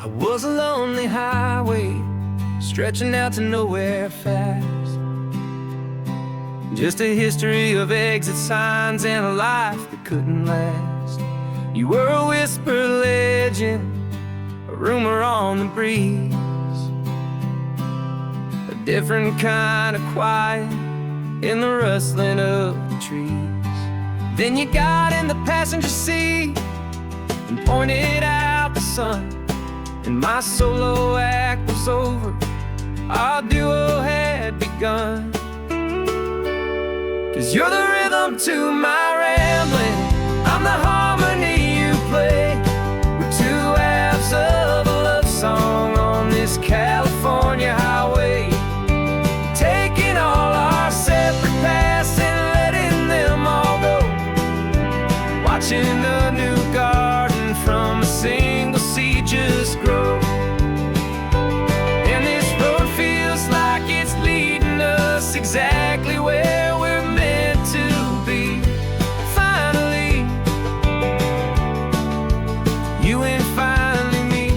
I was a lonely highway, stretching out to nowhere fast. Just a history of exit signs and a life that couldn't last. You were a whisper legend, a rumor on the breeze, a different kind of quiet in the rustling of the trees. Then you got in the passenger seat and pointed out the sun, and my solo act was over, our duo had begun. 'Cause you're the rhythm to my rambling, I'm the harmony you play. We're two halves of a love song on this California highway, taking all our separate paths and letting them all go, watching the new garden from a single seed just grow. And this road feels like it's leading us exactly where we're meant to be. Finally, you and finally me.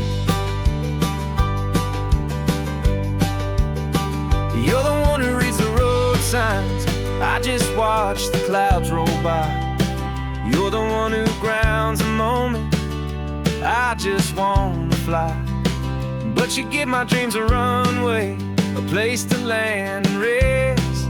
You're the one who reads the road signs, I just watch the clouds roll by. You're the one who grounds a moment, I just wanna fly. But you give my dreams a runway, a place to land and rest.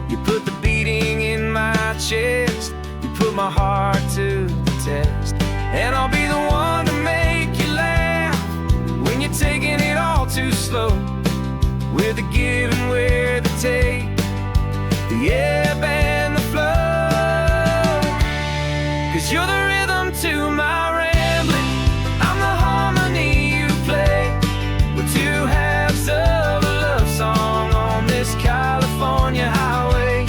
You put the beating in my chest, you put my heart to the test. And I'll be the one to make you laugh when you're taking it all too slow. We're the give and we're the take, the ebb and the flow. 'Cause you're the rhythm to my rambling, I'm the harmony you play. We're two halves of a love song on this California highway,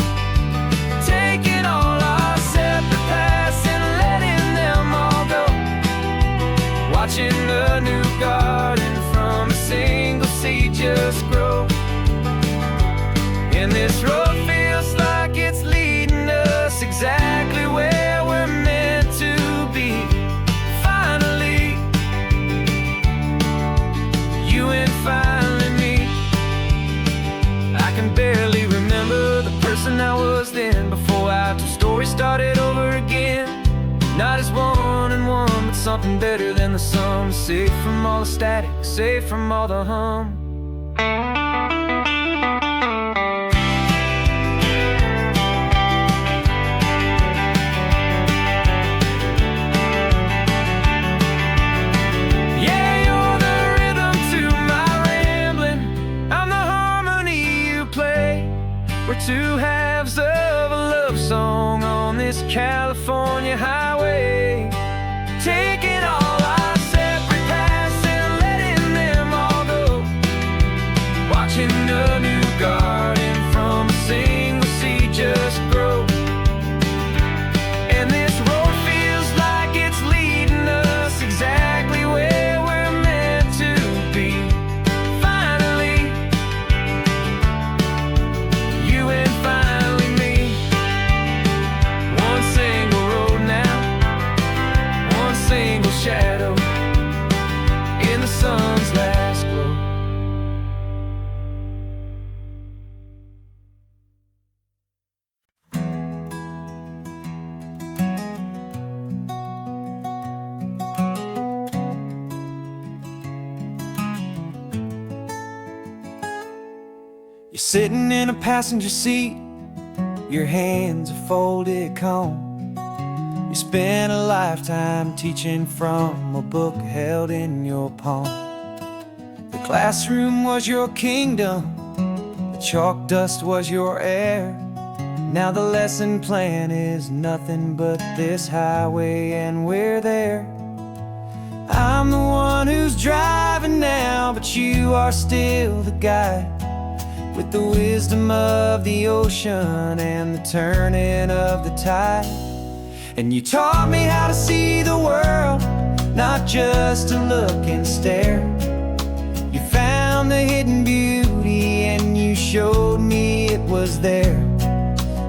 taking all our separate paths and letting them all go, watching the new garden from a single seed just grow. And this road feels like it's leading us exactly where we're meant to be. Finally, you and finally me. I can barely remember the person I was then, before our two stories started over again. Not as one and one, but something better than the sum. Safe from all the static, safe from all the hum. We're two halves of a love song on this California highway, taking all our separate paths and letting them all go, watching a new garden from a single seed just grow. And this road feels like it's leading us exactly where we're meant to be. Finally, you and finally me. One single road now, one single shadow in the sun's last glow. You're sitting in a passenger seat, your hands are folded calm. You spent a lifetime teaching from a book held in your palm. The classroom was your kingdom, the chalk dust was your air. Now the lesson plan is nothing but this highway, and we're there. I'm the one who's driving now, but you are still the guide, with the wisdom of the ocean and the turning of the tide. And you taught me how to see the world, not just to look and stare. You found the hidden beauty and you showed me it was there.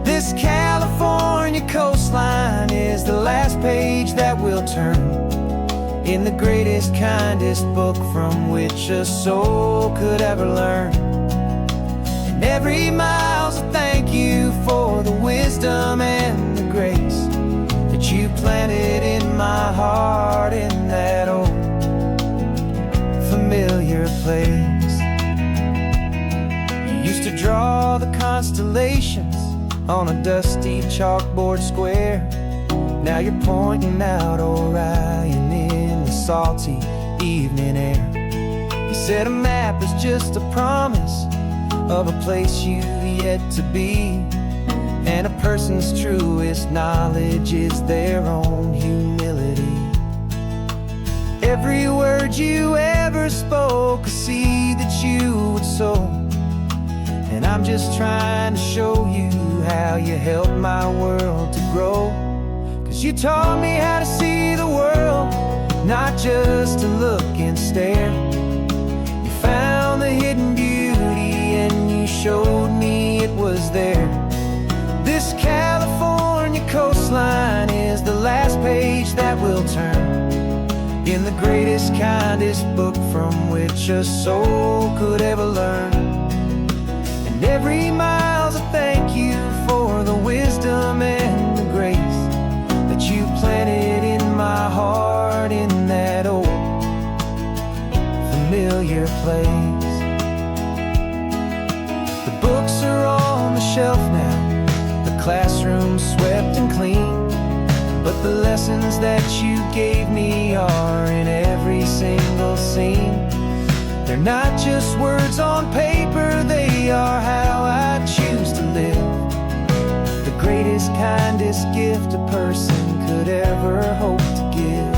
This California coastline is the last page that we'll turn. in the greatest, kindest book from which a soul could ever learn. And every mile's a thank you for the wisdom and the grace that you planted in my heart in that old familiar place. You used to draw the constellations on a dusty chalkboard square. Now you're pointing out Orion in the salty evening air. You said a map is just a promise of a place you've yet to be, and a person's truest knowledge is their own humility. Every word you ever spoke, a seed that you would sow, and I'm just trying to show you how you helped my world to grow. 'Cause you taught me how to see the world, not just to look and stare. You found the hidden beauty and you showed me it was there. This California coastline is the last page that we'll turn in the greatest, kindest book from which a soul could ever learn. And every mile's a thank you for the wisdom and the grace that you planted in my heart in that old familiar place. The books are on the shelf now, the classroom swept and clean, but the lessons that you gave me are in every single scene. They're not just words on paper, they are how I choose to live. The greatest, kindest gift a person could ever hope to give.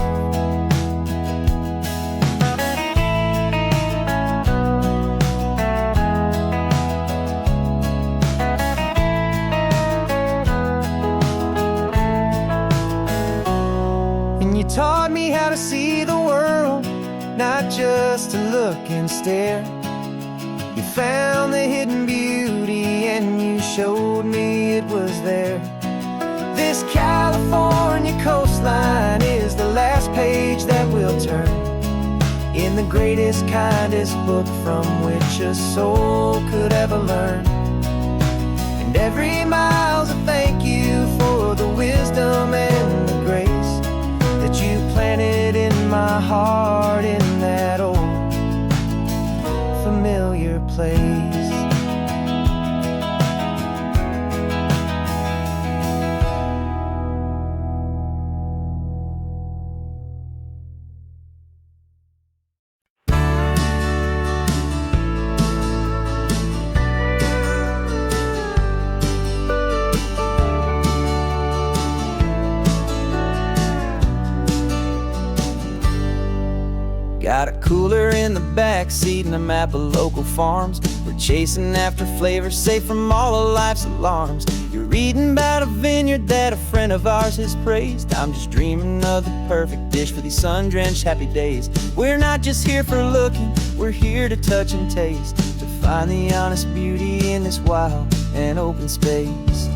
And you taught me how to see the world, not just to look and stare. You found the hidden beauty and you showed me it was there. This California coastline is the last page that we'll turn in the greatest, kindest book from which a soul could ever learn. And every mile's a thank you for the wisdom and the grace that you planted in my heart in that old familiar place. Got a cooler in the back seat and a map of local farms. We're chasing after flavors safe from all of life's alarms. You're reading about a vineyard that a friend of ours has praised. I'm just dreaming of the perfect dish for these sun-drenched happy days. We're not just here for looking, we're here to touch and taste, to find the honest beauty in this wild and open space.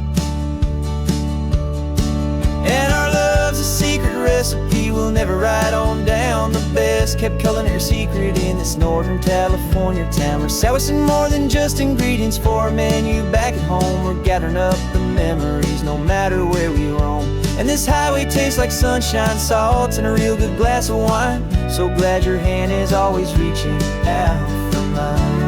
And our love's a secret recipe we'll never write on down. The best kept culinary secret in this Northern California town. We're selling more than just ingredients for a menu back at home. We're gathering up the memories no matter where we roam. And this highway tastes like sunshine, salt, and a real good glass of wine. So glad your hand is always reaching out for mine.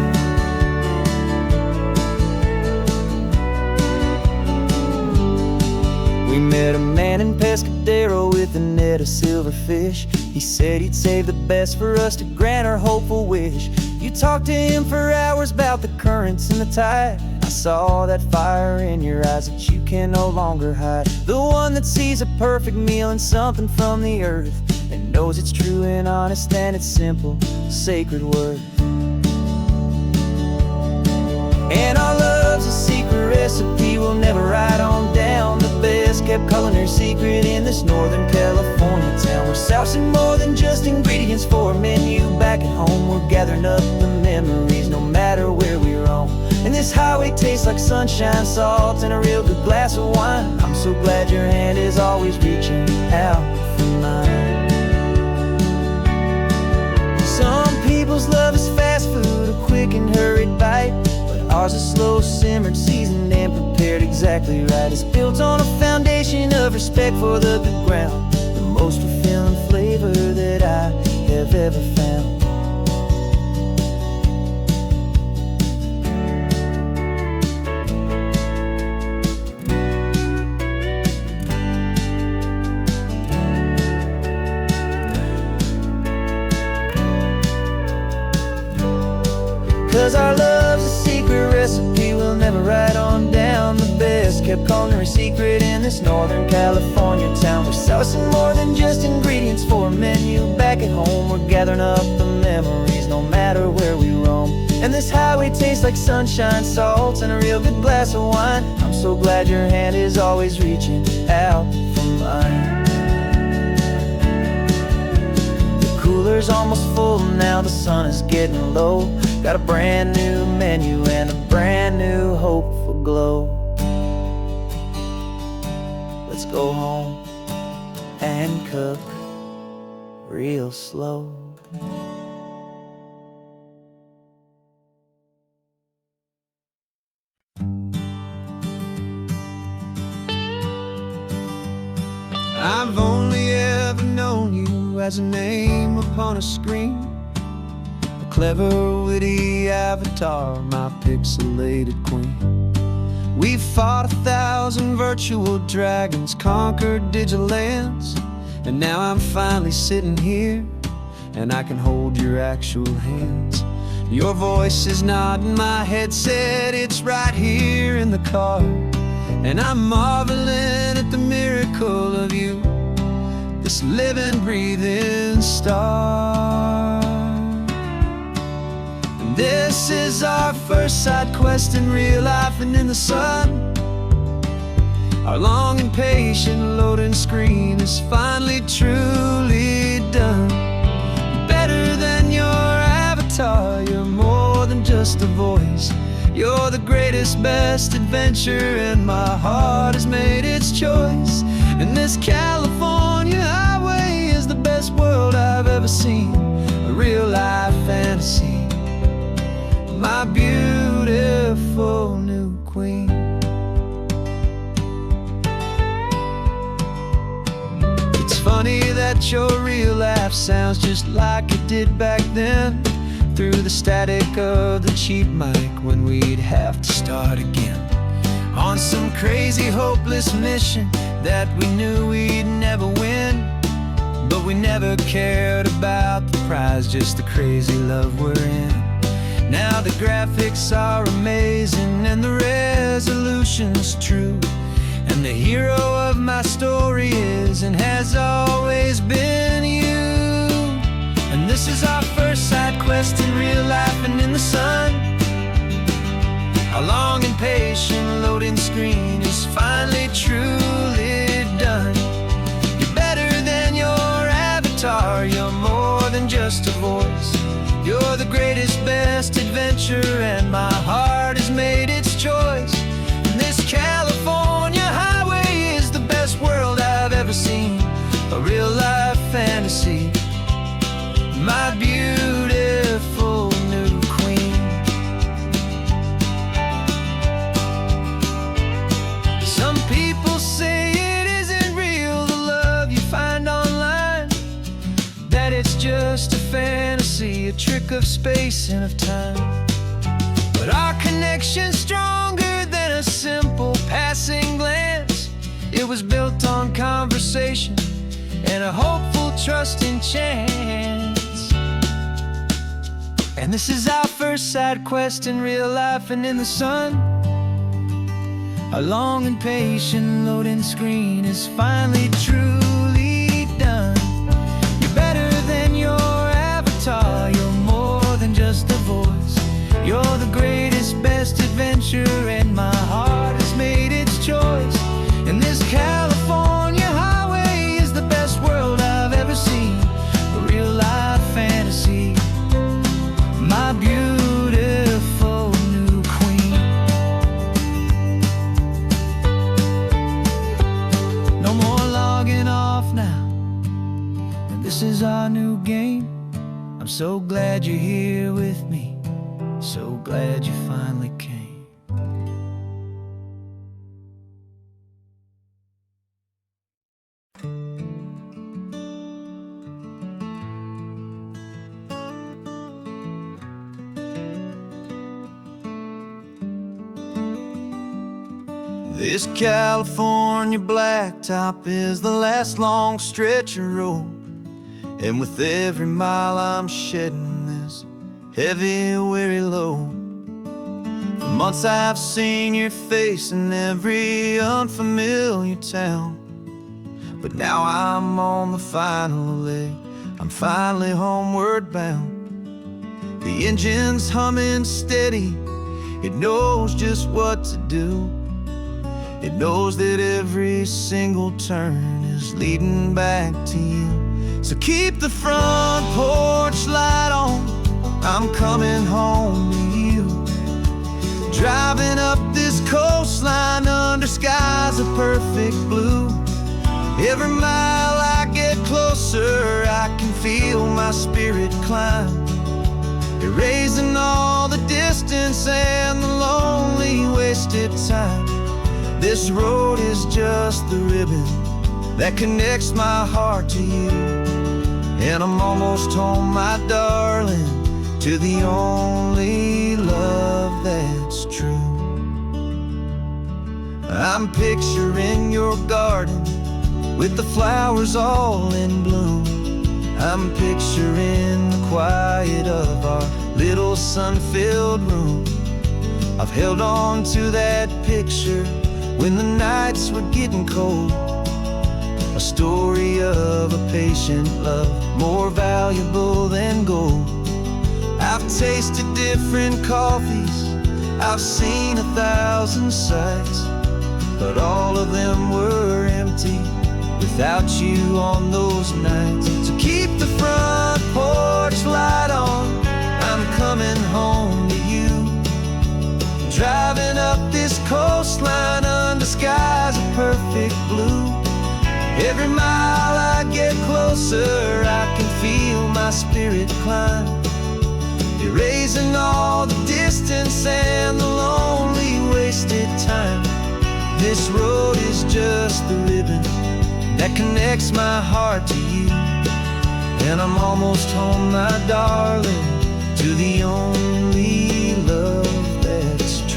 We met a man in Pescadero with a net of silverfish. He said he'd save the best for us to grant our hopeful wish. You talked to him for hours about the currents and the tide. I saw that fire in your eyes that you can no longer hide. The one that sees a perfect meal in something from the earth, and knows it's true and honest and it's simple, sacred worth. And our love's a secret recipe we'll never write on down. The best kept culinary secret in this Northern California town. We're sourcing more than just ingredients for a menu back at home. We're gathering up the memories no matter where we roam. And this highway tastes like sunshine, salt, and a real good glass of wine. I'm so glad your hand is always reaching out for mine. ours is slow simmered, seasoned and prepared exactly right. It's built on a foundation of respect for the good ground, the most fulfilling flavor that I have ever found. 'Cause our love's a secret recipe we'll never write on down. The best kept culinary secret in this Northern California town. We're sourcing more than just ingredients for a menu. Back at home we're gathering up the memories, no matter where we roam. And this highway tastes like sunshine, salt, and a real good glass of wine. I'm so glad your hand is always reaching out for mine. The cooler's almost full now, the sun is getting low. Got a brand new menu and a brand new hopeful glow. Let's go home and cook real slow. I've only ever known you as a name upon a screen, a clever, witty avatar, my pixelated queen. We've fought 1,000 virtual dragons, conquered digital lands, and now I'm finally sitting here, and I can hold your actual hands. Your voice is not in my headset, it's right here in the car, and I'm marveling at the miracle of you, this living, breathing star. And this is our first side quest in real life and in the sun. Our long and patient loading screen is finally truly done. Better than your avatar, you're more than just a voice. You're the greatest, best adventure, and my heart has made its choice. And this California highway is the best world I've ever seen, a real life fantasy, my beautiful new queen. It's funny that your real life sounds just like it did back then, through the static of the cheap mic when we'd have to start again, on some crazy hopeless mission that we knew we'd never win. But we never cared about the prize, just the crazy love we're in. Now the graphics are amazing and the resolution's true, and the hero of my story is and has always been you. And this is our first side quest in real life and in the sun. Our long and patient loading screen is finally truly done. You're better than your avatar, you're more than just a voice. You're the greatest, best adventure, and my heart has made its choice. And this California highway is the best world I've ever seen, a real life fantasy, my beautiful new queen. Some people say it isn't real, the love you find online, that it's just a fantasy, a trick of space and of time. But our connection's stronger than a simple passing glance. It was built on conversation and a hopeful, trusting chance. And this is our first side quest in real life and in the sun. Our long and patient loading screen is finally truly done. You're better than your avatar, you're more than just a voice. You're the greatest, best adventure, and my heart has made its choice. And this California highway is the best world I've ever seen, a real life fantasy, my beautiful new queen. No more logging off now, and this is our new game. I'm so glad you're here with me, so glad you finally came. This California blacktop is the last long stretch of road, and with every mile I'm shedding this heavy, weary load. For months I've seen your face in every unfamiliar town, but now I'm on the final leg, I'm finally homeward bound. The engine's humming steady, it knows just what to do. It knows that every single turn is leading back to you. So keep the front porch light on, I'm coming home to you. Driving up this coastline under skies of perfect blue. Every mile I get closer, I can feel my spirit climb, erasing all the distance and the lonely wasted time. This road is just the ribbon that connects my heart to you, and I'm almost home, my darling, to the only love that's true. I'm picturing your garden with the flowers all in bloom. I'm picturing the quiet of our little sun-filled room. I've held on to that picture when the nights were getting cold, a story of a patient love more valuable than gold. I've tasted different coffees, I've seen 1,000 sights, but all of them were empty without you on those nights. So keep the front porch light on, I'm coming home to you. Driving up this coastline under skies of perfect blue. Every mile I get closer, I can feel my spirit climb, erasing all the distance and the lonely wasted time. This road is just the ribbon that connects my heart to you, and I'm almost home, my darling, to the only love that's true.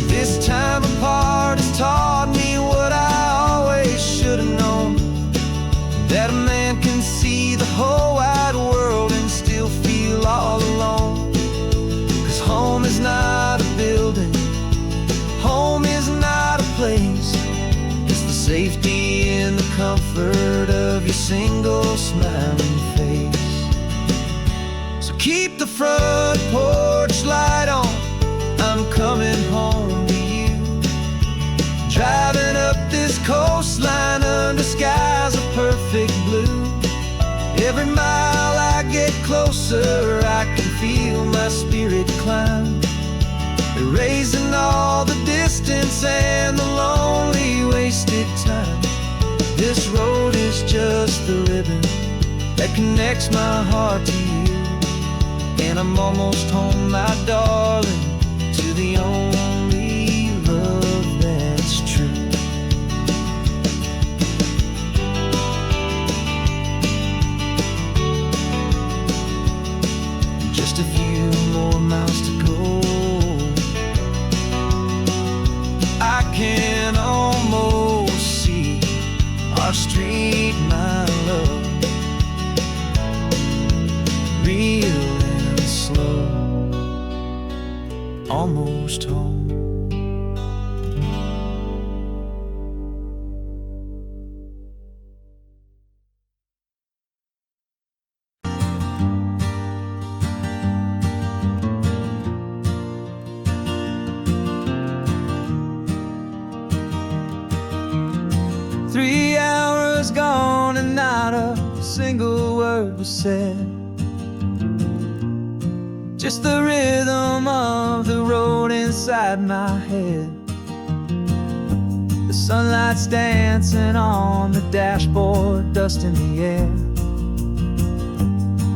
This time apart has taught me what I always should have known, that a man can see the whole wide world and still feel all alone. 'Cause home is not a building, home is not a place, it's the safety and the comfort of your single smiling face. So keep the front porch light on, I'm coming home to you. Driving up this coastline under skies of perfect blue. Every mile I get closer, I can feel my spirit climb, erasing all the distance and the lonely wasted time. This road is just the ribbon that connects my heart to you, and I'm almost home, my darling, to the only love that's true. Just a few more miles to go, I can almost see our street, my love, real and slow, almost home. Gone and not a single word was said, just the rhythm of the road inside my head. The sunlight's dancing on the dashboard, dust in the air.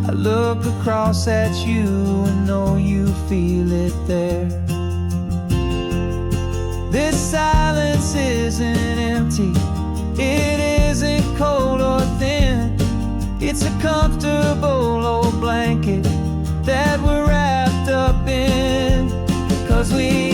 I look across at you and know you feel it there. This silence isn't empty, it isn't cold or thin, it's a comfortable old blanket that we're wrapped up in. 'Cause we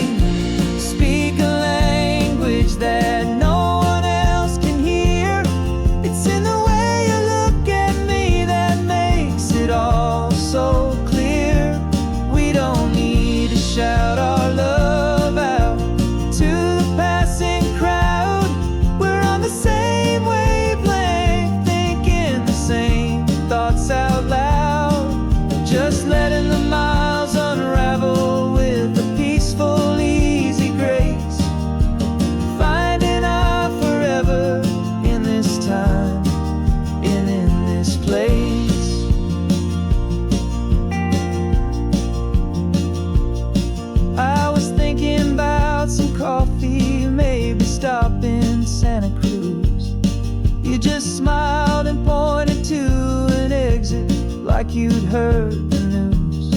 like you'd heard the news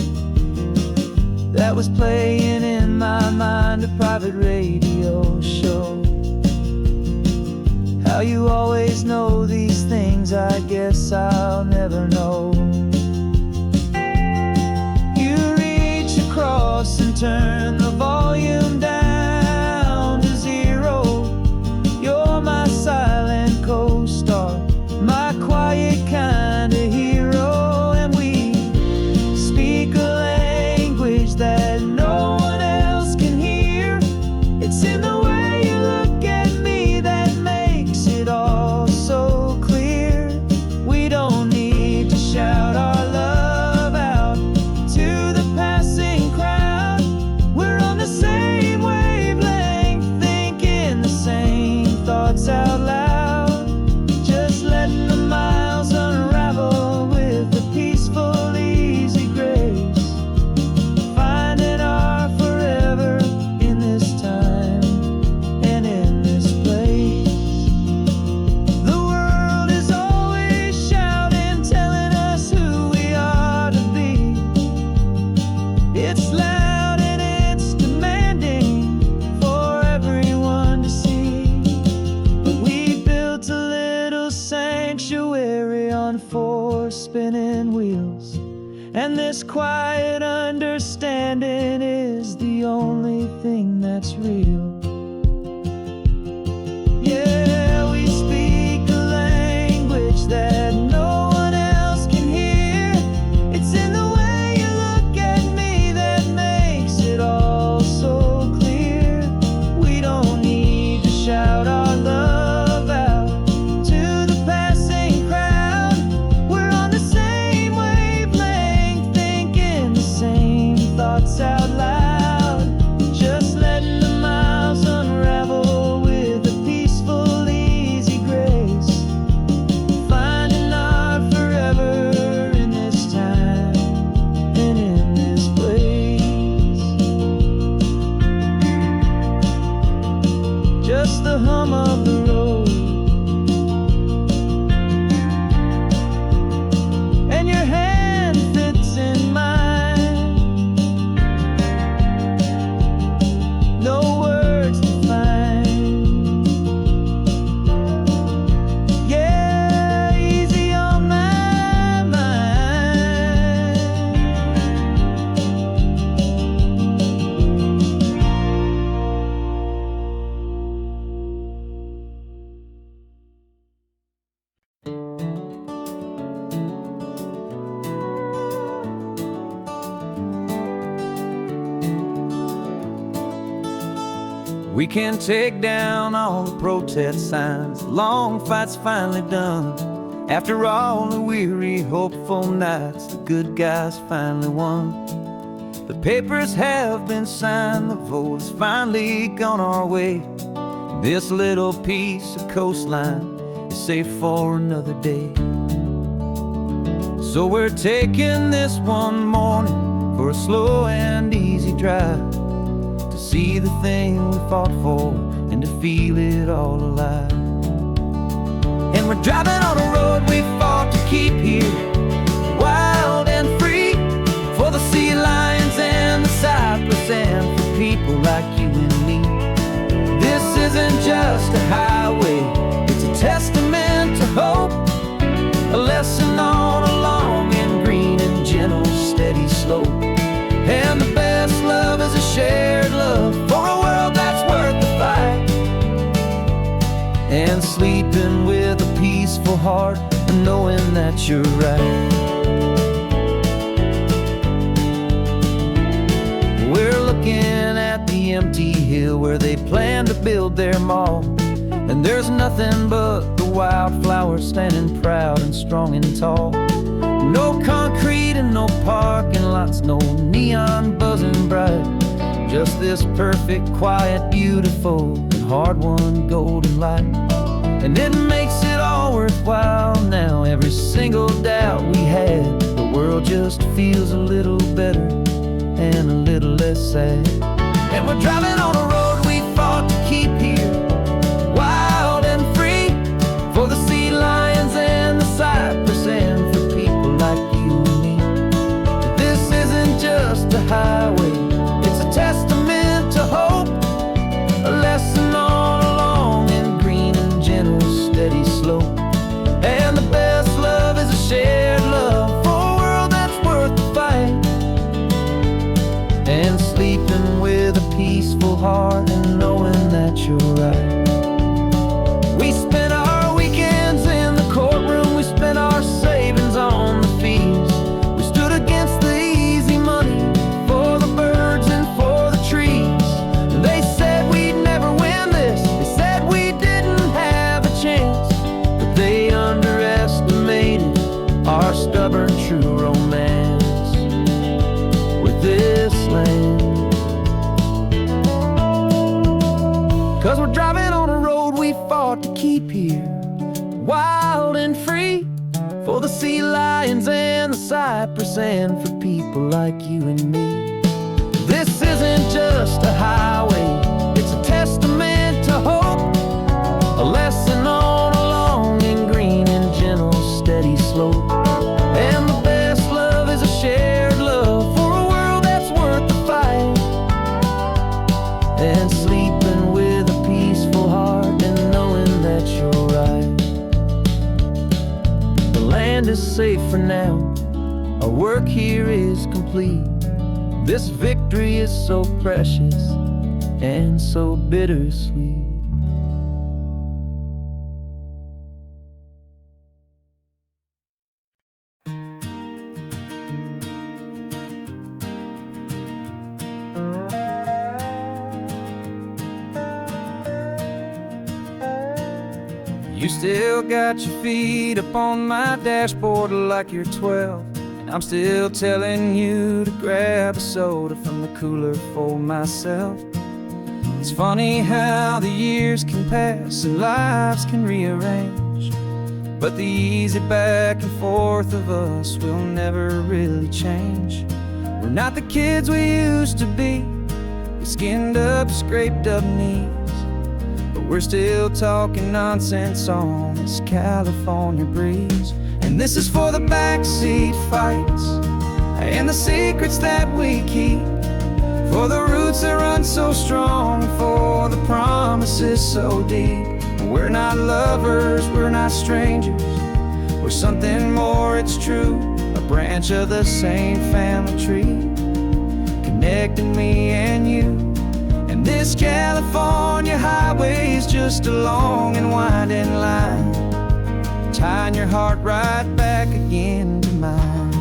that was playing in my mind, a private radio show. How you always know these things, I guess I'll never know. You reach across and turn the volume down to 0. You're my silent co-star, my quiet kind of hero. And we speak a language that no one else can hear. It's in the way you look at me that makes it all so clear. We don't need to shout our love out to the passing crowd. We're on the same wavelength, thinking the same thoughts out loud. Just letting the miles unravel with a peaceful, easy grace. Finding our forever in this time and in this place. The world is always shouting, telling us who we are to be. It's loud and it's demanding for everyone to see. But we built a little sanctuary on 4 spinning wheels, and this quiet understanding is the only thing that's real. Yeah, we speak a language that no one else can hear. It's in the way you look at me that makes it all so clear. We don't need to shout our love out to the passing crowd. We're on the same wavelength, thinking the same thoughts out loud. Just letting the miles unravel with a peaceful, easy grace. Finding our forever in this time and in this place. Just the hum of the road and your hand fits in mine. No words to find. Yeah, easy on my mind. We can take down all the protest signs. Long fight's finally done. After all the weary, hopeful nights, the good guys finally won. The papers have been signed, the vote has finally gone our way. This little piece of coastline is safe for another day. So we're taking this one morning for a slow and easy drive, to see the thing we fought for and to feel it all alive. And we're driving on a road we fought to keep here, wild and free, for the sea lions and the cypress and for people like you and me. This isn't just a highway, it's a testament to hope, a lesson on a long and green and gentle steady slope. And the best love is a shared love for a world that's worth the fight, and sleeping with a peaceful heart and knowing that you're right. We're looking at the empty hill where they plan to build their mall, and there's nothing but the wildflowers standing proud and strong and tall. No concrete and no parking lots, no neon buzzing bright, just this perfect, quiet, beautiful, and hard-won golden light. And it makes it all worthwhile now. Every single doubt we had, the world just feels a little better and a little less sad. And we're driving on a road we fought to keep here, wild and free, for the sea lions and the cypress and for people like you and me. heart and knowing that you're right. We spent our weekends in the courtroom, we spent our savings on the fees. We stood against the easy money for the birds and for the trees. They said we'd never win this, they said we didn't have a chance, but they underestimated our stubborn true romance with this land. 'Cause we're driving on a road we fought to keep here, wild and free, for the sea lions and the cypress and for people like you and me. This isn't just a highway, it's a testament to hope, a lesson on a long and green and gentle steady slope. And the best love is a shared love for a world that's worth the fight, and sleeping with a peaceful heart and knowing that you're right. The land is safe for now, our work here is complete. This victory is so precious and so bittersweet. You still got your feet up on my dashboard like you're 12, and I'm still telling you to grab a soda from the cooler for myself. It's funny how the years can pass and lives can rearrange, but the easy back and forth of us will never really change. We're not the kids we used to be, with skinned up, scraped up knees, but we're still talking nonsense on this California breeze. And this is for the backseat fights and the secrets that we keep, for the roots that run so strong, for the promises so deep. We're not lovers, we're not strangers, we're something more, it's true, a branch of the same family tree, connecting me and you. And this California highway is just a long and winding line, tying your heart right back again to mine.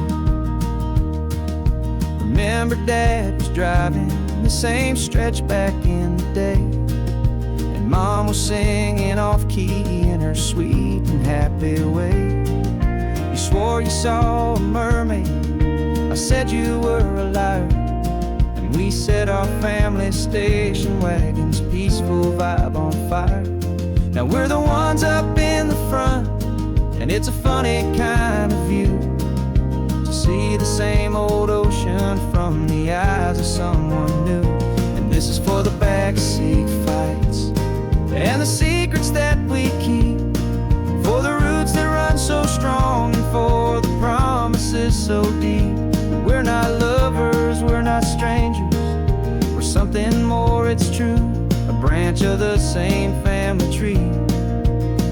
Remember Dad was driving the same stretch back in the day, and Mom was singing off-key in her sweet and happy way. You swore you saw a mermaid, I said you were a liar, and we set our family station wagon's peaceful vibe on fire. Now we're the ones up in the front, and it's a funny kind of view to see the same old ocean from the eyes of someone new. And this is for the backseat fights and the secrets that we keep, for the roots that run so strong and for the promises so deep. We're not lovers, we're not strangers, we're something more, it's true, a branch of the same family tree,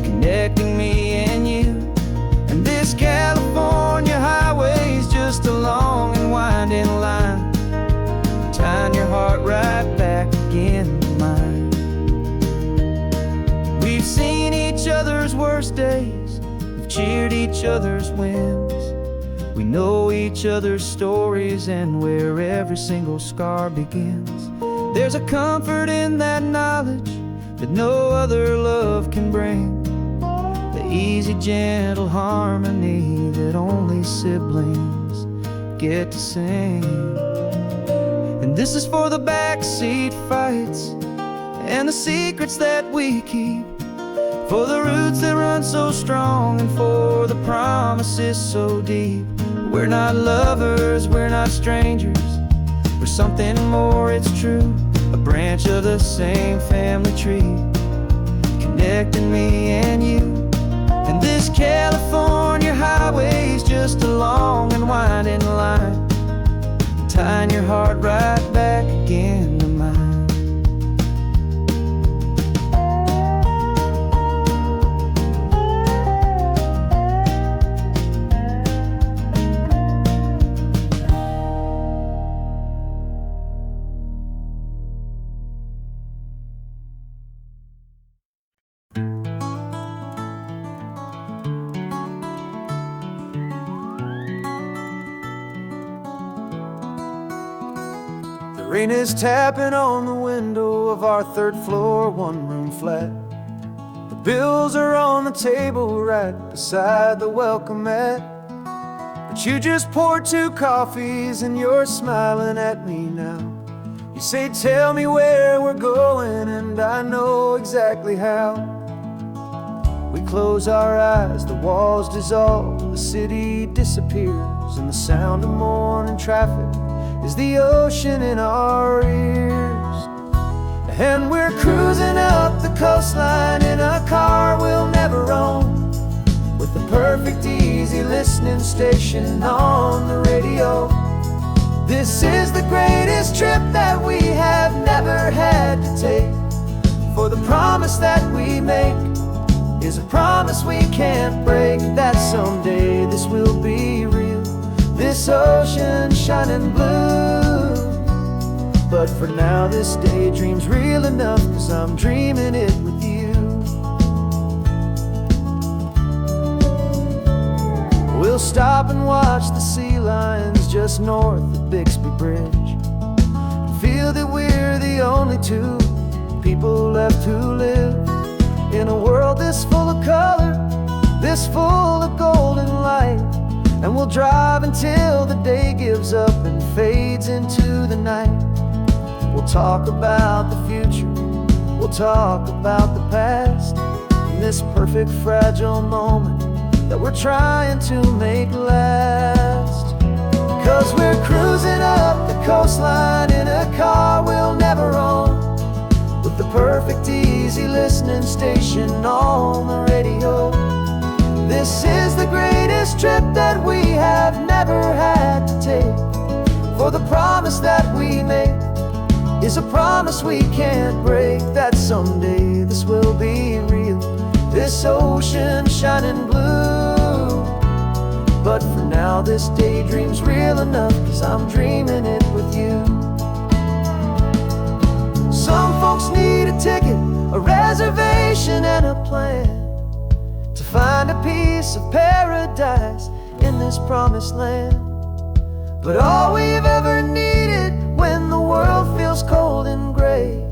connecting me and you. And this California highway is just a long and winding line, tying your heart right back again to mine. We've seen each other's worst days, we've cheered each other's wins, we know each other's stories and where every single scar begins. There's a comfort in that knowledge that no other love can bring, the easy, gentle harmony that only siblings get to sing. And this is for the backseat fights and the secrets that we keep, for the roots that run so strong and for the promises so deep. We're not lovers, we're not strangers, we're something more, it's true, a branch of the same family tree, connecting me and you. And this California highway is just a long and winding line, tying your heart right back again to mine. Rain is tapping on the window of our third floor, one-room flat. The bills are on the table right beside the welcome mat. But you just poured 2 coffees and you're smiling at me now. You say, tell me where we're going, and I know exactly how. We close our eyes, the walls dissolve, the city disappears, and the sound of morning traffic is the ocean in our ears. And we're cruising up the coastline in a car we'll never own, with the perfect easy listening station on the radio. This is the greatest trip that we have never had to take, for the promise that we make is a promise we can't break, that someday this will be real, this ocean shining blue. But for now this daydream's real enough, 'cause I'm dreaming it with you. We'll stop and watch the sea lions just north of Bixby Bridge, feel that we're the only 2 people left who live in a world this full of color, this full of golden light. And we'll drive until the day gives up and fades into the night. We'll talk about the future, we'll talk about the past, in this perfect fragile moment that we're trying to make last. 'Cause we're cruising up the coastline in a car we'll never own, with the perfect easy listening station on the radio. This is the greatest trip that we have never had to take, for the promise that we make is a promise we can't break, that someday this will be real, this ocean shining blue. But for now this daydream's real enough, 'cause I'm dreaming it with you. Some folks need a ticket, a reservation and a plan, to find a piece of paradise in this promised land. But all we've ever needed when the world feels cold and gray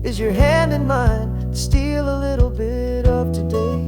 is your hand in mine to steal a little bit of today.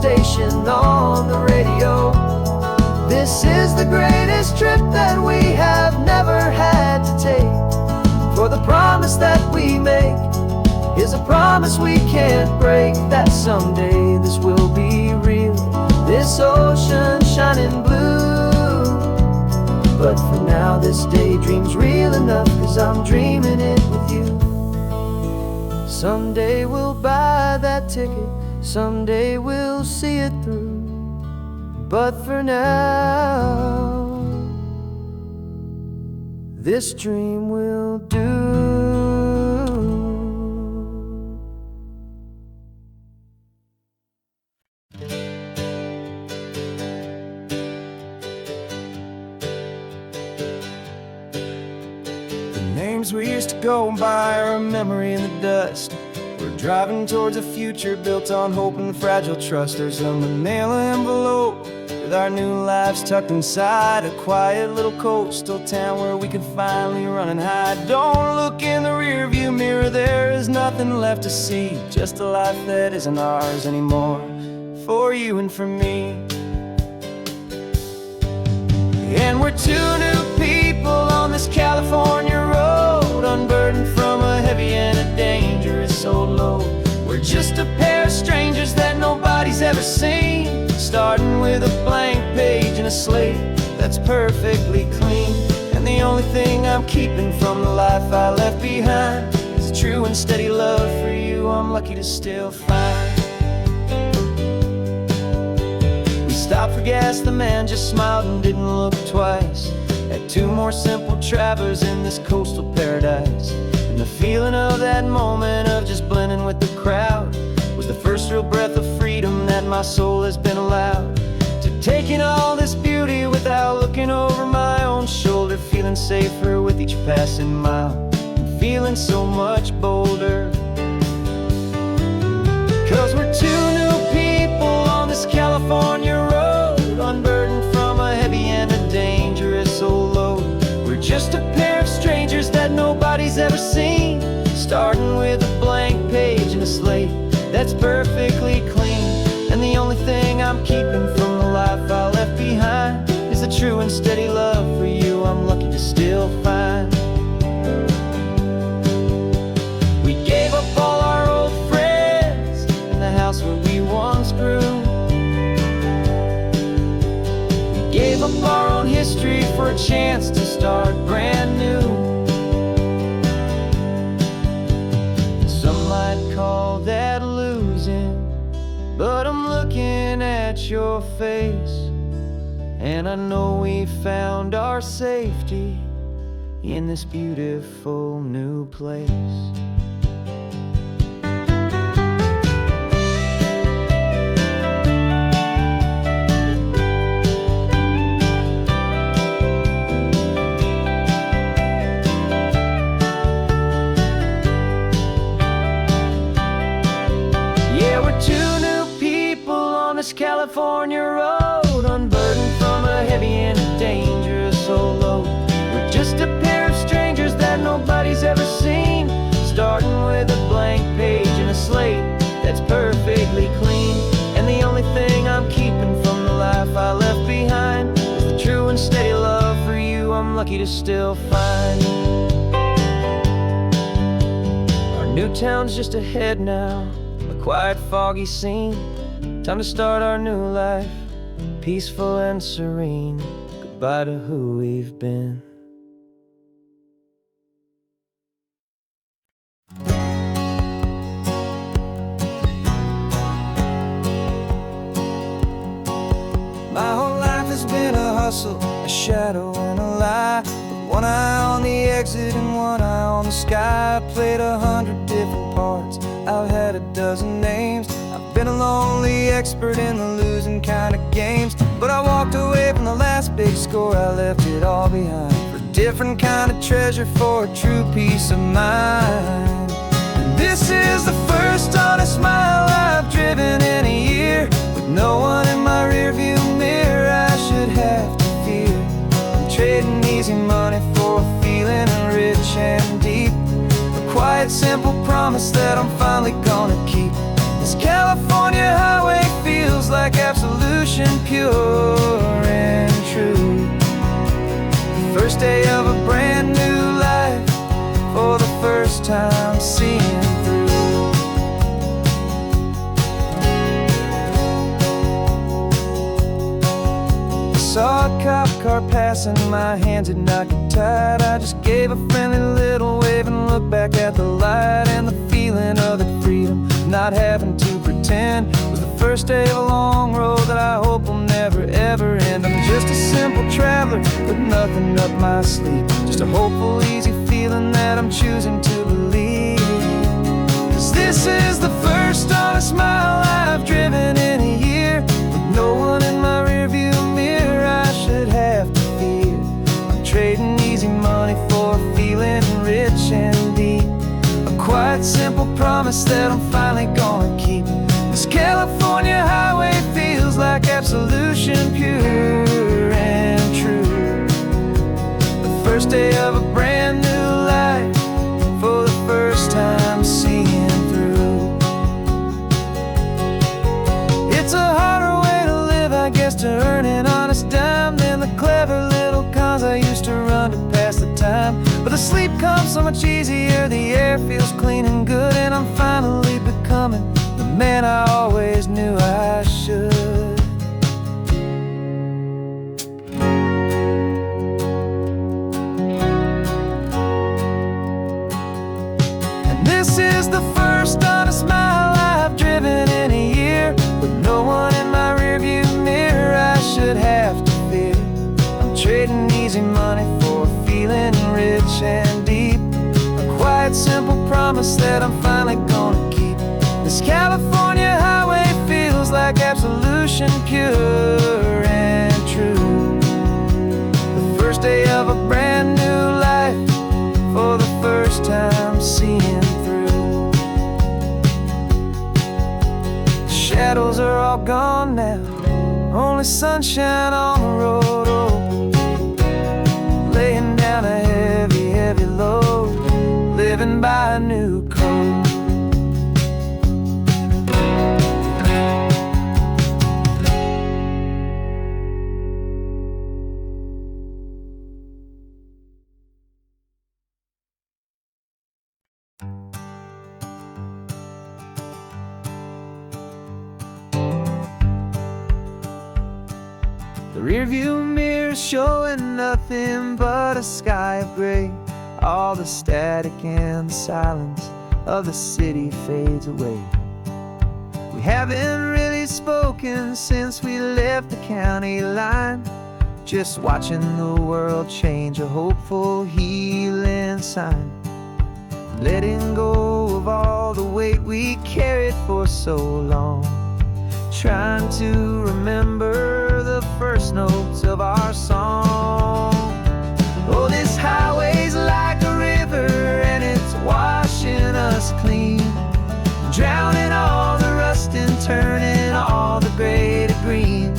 Station on the radio. This is the greatest trip that we have never had to take, for the promise that we make is a promise we can't break, that someday this will be real, this ocean shining blue. But for now this daydream's real enough, 'cause I'm dreaming it with you. Someday we'll buy that ticket, someday we'll see it through, but for now this dream will do. The names we used to go by are a memory in the dust. We're driving towards a future built on hope and fragile trust. There's a manila envelope with our new lives tucked inside, a quiet little coastal town where we can finally run and hide. Don't look in the rearview mirror, there is nothing left to see, just a life that isn't ours anymore, for you and for me. And we're 2 new people on this California road, unburdened from a heavy and a dangerous soul load. We're just a pair of strangers that nobody's ever seen, starting with a blank page and a slate that's perfectly clean. And the only thing I'm keeping from the life I left behind is a true and steady love for you I'm lucky to still find. We stopped for gas, the man just smiled and didn't look twice. At two more simple travelers in this coastal paradise. And the feeling of that moment of just blending with the crowd was the first real breath of freedom that my soul has been allowed. To take in all this beauty without looking over my own shoulder, feeling safer with each passing mile, and feeling so much bolder. 'Cause we're two new people on this California road, unburdened from a heavy and a dangerous old load. We're just a pair of strangers that nobody's ever seen, starting with a blank page and a slate that's perfectly clean. And the only thing I'm keeping from the life I left behind is the true and steady love for you I'm lucky to still find. We gave up all our old friends in the house where we once grew. We gave up our own history for a chance to start brand new. Some might call that losing, but I'm looking at your face, and I know we found our safety in this beautiful new place. This California road, unburdened from a heavy and a dangerous old load. We're just a pair of strangers that nobody's ever seen, starting with a blank page and a slate that's perfectly clean. And the only thing I'm keeping from the life I left behind is the true and steady love for you I'm lucky to still find. Our new town's just ahead now, a quiet, foggy scene. Time to start our new life, peaceful and serene. Goodbye to who we've been. My whole life has been a hustle, a shadow and a lie, with one eye on the exit and one eye on the sky. I played 100 different parts, I've had a dozen names. Been a lonely expert in the losing kind of games, but I walked away from the last big score. I left it all behind for a different kind of treasure, for a true peace of mind. And this is the first honest mile I've driven in a year, with no one in my rearview mirror I should have to fear. I'm trading easy money for a feeling rich and deep, a quiet, simple promise that I'm finally gonna keep. This California highway feels like absolution, pure and true. The first day of a brand new life, for the first time seeing through. I saw a cop car passing, my hands had not got tied. I just gave a friendly little wave and looked back at the light, and the feeling of the freedom, not having to pretend, was the first day of a long road that I hope will never ever end. I'm just a simple traveler with nothing up my sleeve, just a hopeful, easy feeling that I'm choosing to believe. 'Cause this is the first honest mile I've driven in a year, with no one in my rearview mirror I should have to fear. I'm trading easy money for a feeling rich and deep, quiet, simple promise that I'm finally gonna keep. This California highway feels like absolution, pure and true. The first day of a brand new life, for the first time seeing through. It's a harder way to live, I guess, to earn an honest dime than the clever little cons I used to run to pass the time. But the sleep comes so much easier, the air feels clean and good, and I'm finally becoming the man I always knew I should. And this is the first honest mile I've driven in a year, with no one in my rearview mirror I should have to fear. I'm trading easy money for passion pure and true. The first day of a brand new life, for the first time seeing through. The shadows are all gone now, only sunshine on the road. Oh, laying down a heavy, heavy load, living by a new code. The rearview mirror showing nothing but a sky of gray. All the static and the silence of the city fades away. We haven't really spoken since we left the county line, just watching the world change, a hopeful healing sign. Letting go of all the weight we carried for so long, trying to remember the first notes of our song. Oh, this highway's like a river and it's washing us clean, drowning all the rust and turning all the gray to green.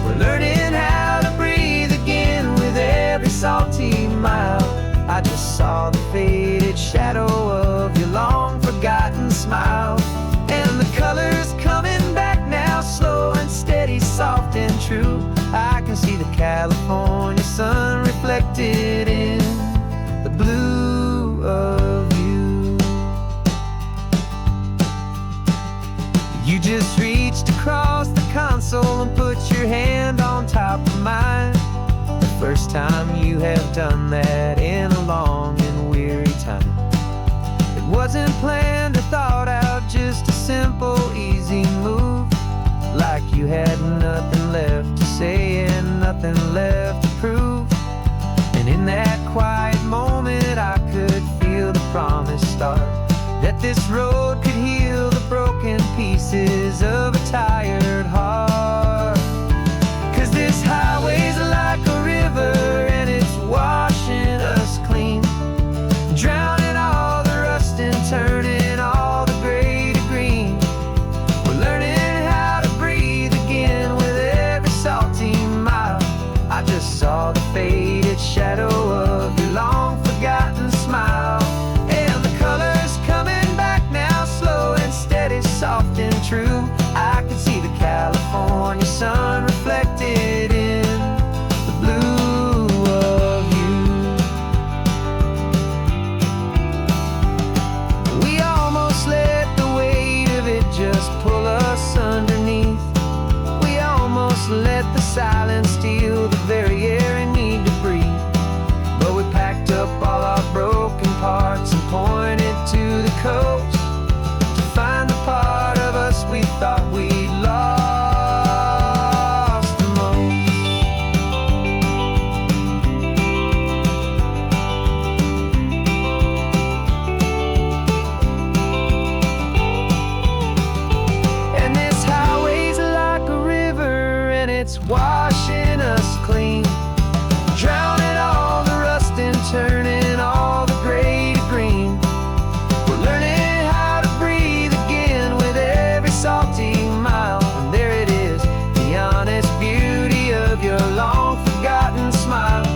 We're learning how to breathe again with every salty mile. I just saw the faded shadow of your long forgotten smile, and the colors coming back now, slow and steady, soft and true. I can see the California sun reflected in the blue of you. You just reached across the console and put your hand on top of mine. The first time you have done that in a long and weary time. It wasn't planned or thought out, just a simple, easy move. Like you had nothing left to say and nothing left to prove. And in that quiet moment I could feel the promise start, that this road could heal the broken pieces of a tired heart. 'Cause this highway's like a river and it's washing us clean, drowning all the rust and turning all the gray to green. We're learning how to breathe again with every salty mile. I just saw the faded shadow of your long forgotten smile, and the colors coming back now, slow and steady, soft and true. I can see the California sun reflected in the blue of you. We almost let the weight of it just pull us underneath. We almost let the silence steal the very air we need to breathe. But we packed up all our broken parts and pointed to the coast to find the part of us we thought we'd lost the most. And this highway's like a river and it's washing us clean, drowning all the rust and turning all the gray to green. We're learning how to breathe again with every salty mile. And there it is, the honest beauty of your long forgotten smile.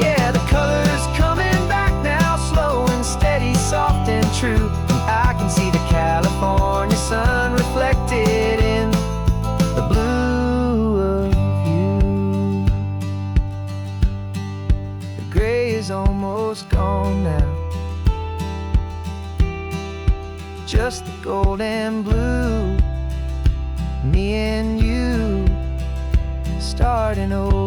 Yeah, the colors coming back now, slow and steady, soft and true. I can see the California sun reflected in the blue of you. The gray is almost gone now, just the gold and blue. Me and you starting over.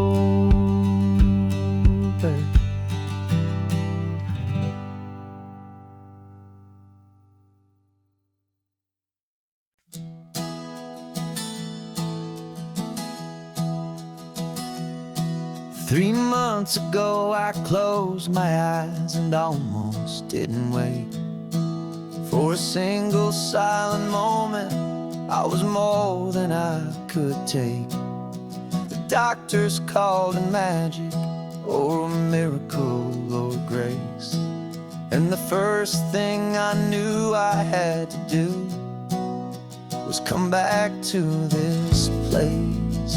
3 months ago I closed my eyes and almost didn't wait for a single silent moment I was more than I could take. The doctors called it magic, or a miracle, or grace. And the first thing I knew I had to do was come back to this place,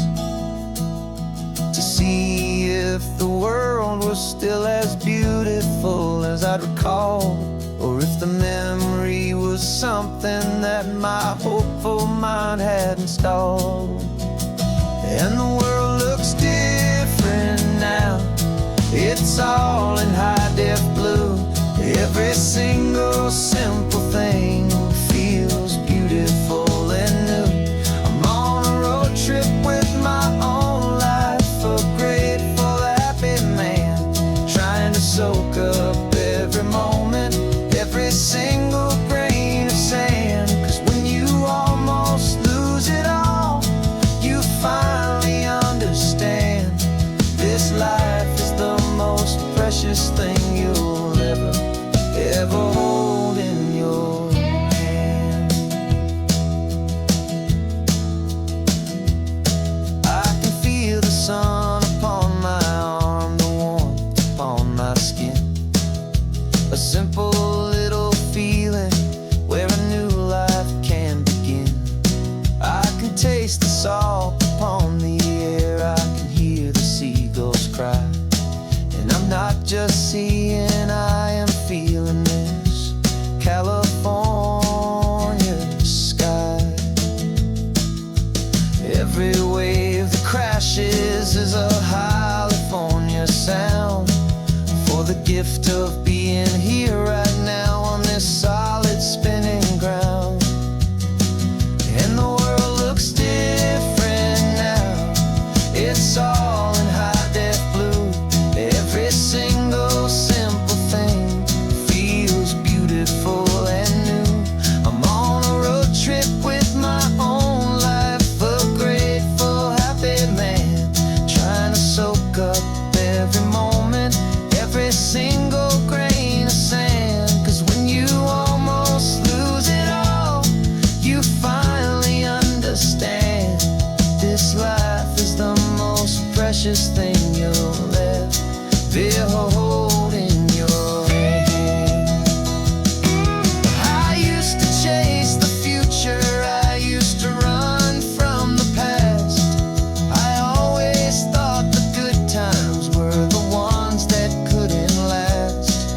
to see if the world was still as beautiful as I'd recall, or if the memory was something that my hopeful mind had installed. And the world looks different now. It's all in high-def blue. Every single simple thing feels beautiful and new. I'm on a road trip with my own life, a grateful, happy man, trying to soak up every moment, every single grain of sand. 'Cause when you almost lose it all, you finally understand this life is the most precious thing you'll ever hold in your hand. I can feel the sun upon my arm, the warmth upon my skin, a simple little feeling where a new life can begin. I can taste the salt upon the air, I can hear the seagulls cry, and I'm not just seeing, I am feeling this California sky. Every wave that crashes is a California sound, for the gift of being here right now on this solid spinning ground. And the world looks different now. It's all in high-def blue. Every single simple thing feels beautiful and new. I'm on a road trip with my own life, a grateful, happy man, trying to soak up every moment, every single grain of sand. 'Cause when you almost lose it all, you finally understand this life is the most precious thing you'll ever hold in your hand. I used to chase the future, I used to run from the past. I always thought the good times were the ones that couldn't last.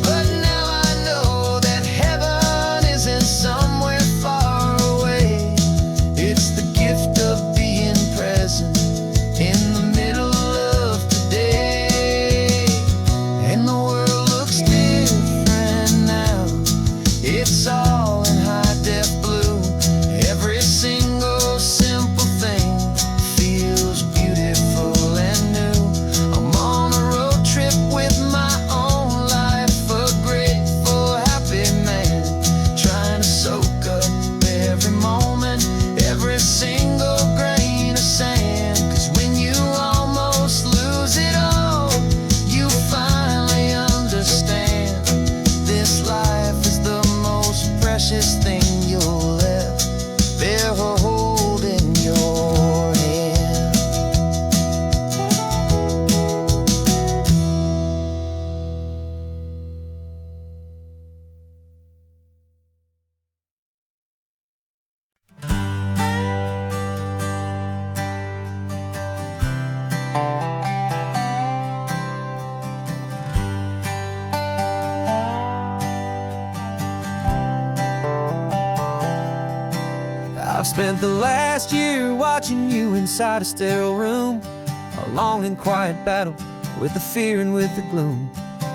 But now I know that heaven isn't somewhere far away. It's the gift of being present in the middle of today. And the world looks different now. It's all in high-def blue. Every single simple thing feels beautiful and new. I'm on a road trip with my own life, a grateful, happy man, trying to soak up every moment, every single grain of sand. 'Cause when you almost lose it all, you finally understand this life is the most precious thing you'll ever hold in your hand. I've spent the last year watching you inside a sterile room, a long and quiet battle with the fear and with the gloom.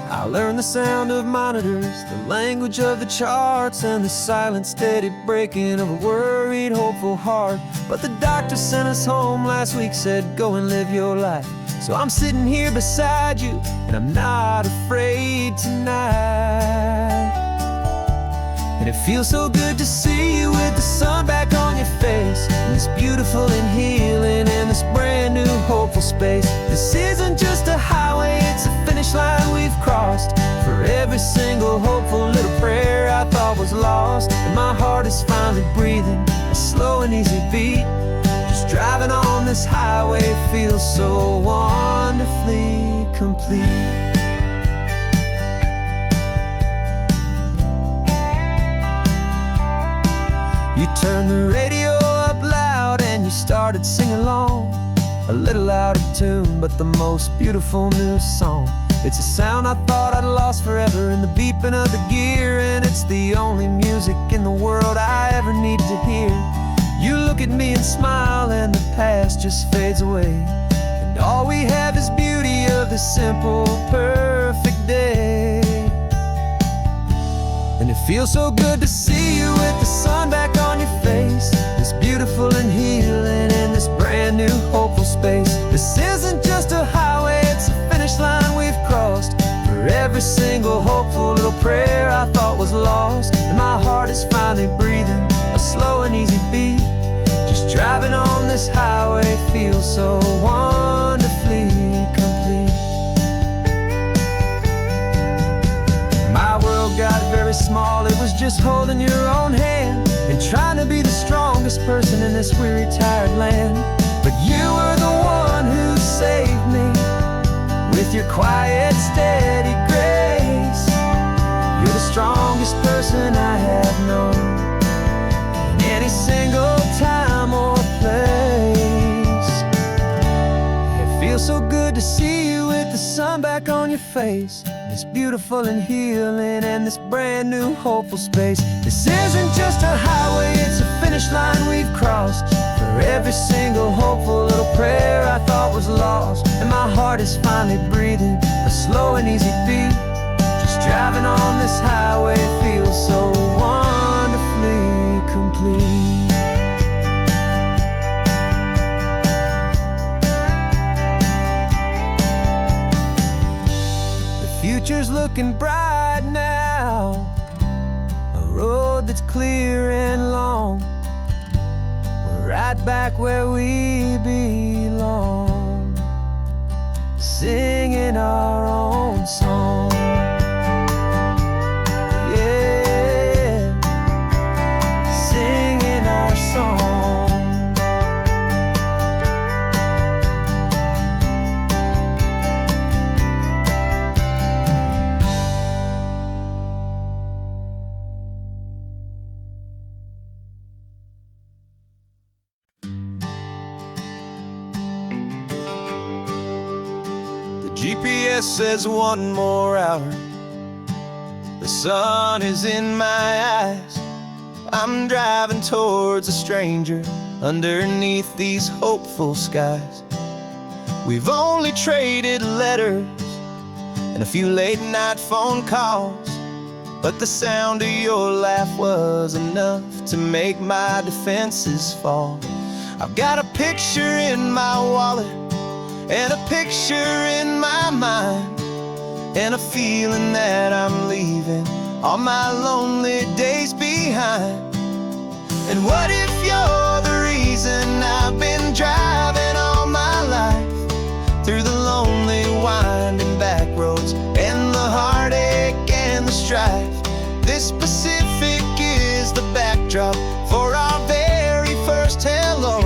I learned the sound of monitors, the language of the charts, and the silent, steady breaking of a worried, hopeful heart. But the doctor sent us home last week, said, go and live your life. So I'm sitting here beside you, and I'm not afraid tonight. And it feels so good to see you with the sun back on your face, and this beautiful and healing in this brand new hopeful space. This isn't just a highway, it's a finish line we've crossed. For every single hopeful little prayer I I thought was lost, and my heart is finally breathing a slow and easy beat. Just driving on this highway feels so wonderfully complete. You turned the radio up loud and you started singing along, a little out of tune, but the most beautiful new song. It's a sound I thought I'd lost forever in the beeping of the gear, and it's the only music in the world I ever need to hear. You look at me and smile, and the past just fades away, and all we have is beauty of this simple, perfect day. And it feels so good to see you with the sun back on your face, this beautiful and healing in this brand new hopeful space. This isn't just a highway, it's a finish line we've crossed. For every single hopeful little prayer I thought was lost, and my heart is finally breathing a slow and easy beat. Just driving on this highway feels so wonderfully complete. My world got very small, it was just holding your own hand and trying to be the strongest person in this weary, tired land. But you were the one who saved me with your quiet, steady grace. You're the strongest person I have known in any single time or place. It feels so good to see you with the sun back on your face, this beautiful and healing and this brand new hopeful space. This isn't just a highway, it's a finish line we've crossed. For every single hopeful little prayer I thought was lost, and my heart is finally breathing a slow and easy beat. Just driving on this highway feels so wonderfully complete. Future's looking bright now, a road that's clear and long. We're right back where we belong, singing our own song. Yeah, singing our song. GPS says 1 more hour. The sun is in my eyes. I'm driving towards a stranger underneath these hopeful skies. We've only traded letters and a few late night phone calls, but the sound of your laugh was enough to make my defenses fall. I've got a picture in my wallet and a picture in my mind, and a feeling that I'm leaving all my lonely days behind. And what if you're the reason I've been driving all my life, through the lonely winding back roads and the heartache and the strife? This Pacific is the backdrop for our very first hello,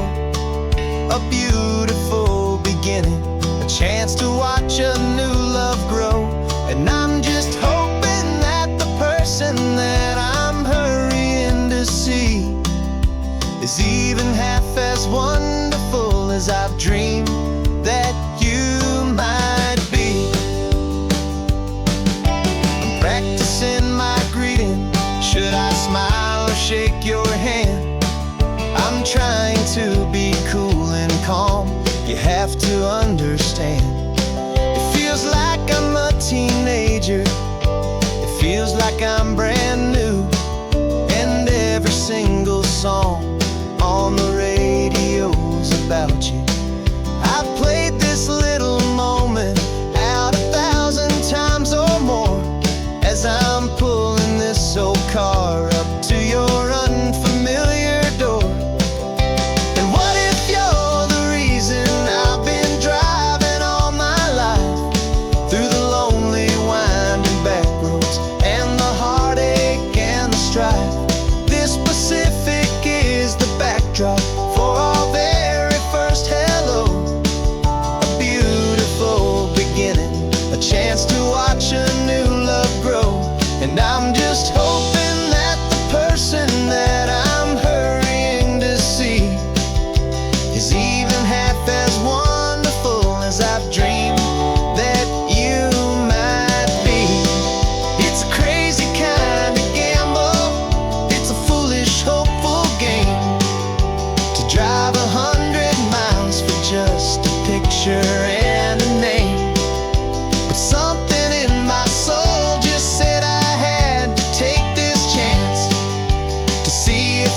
a beautiful beginning, a chance to watch a new love grow. And I'm just hoping that the person that I'm hurrying to see is even half as wonderful as I've dreamed that you might be. I'm practicing my greeting. Should I smile or shake your hand? I'm trying to be cool and calm. You have to understand, it feels like I'm a teenager. It feels like I'm brand new, and every single song on the radio's about you. I've played this little moment out 1,000 times or more, as I'm pulling this old car up to your unfamiliar door. And what if you're the reason I've been driving all my life, through the lonely winding back roads and the heartache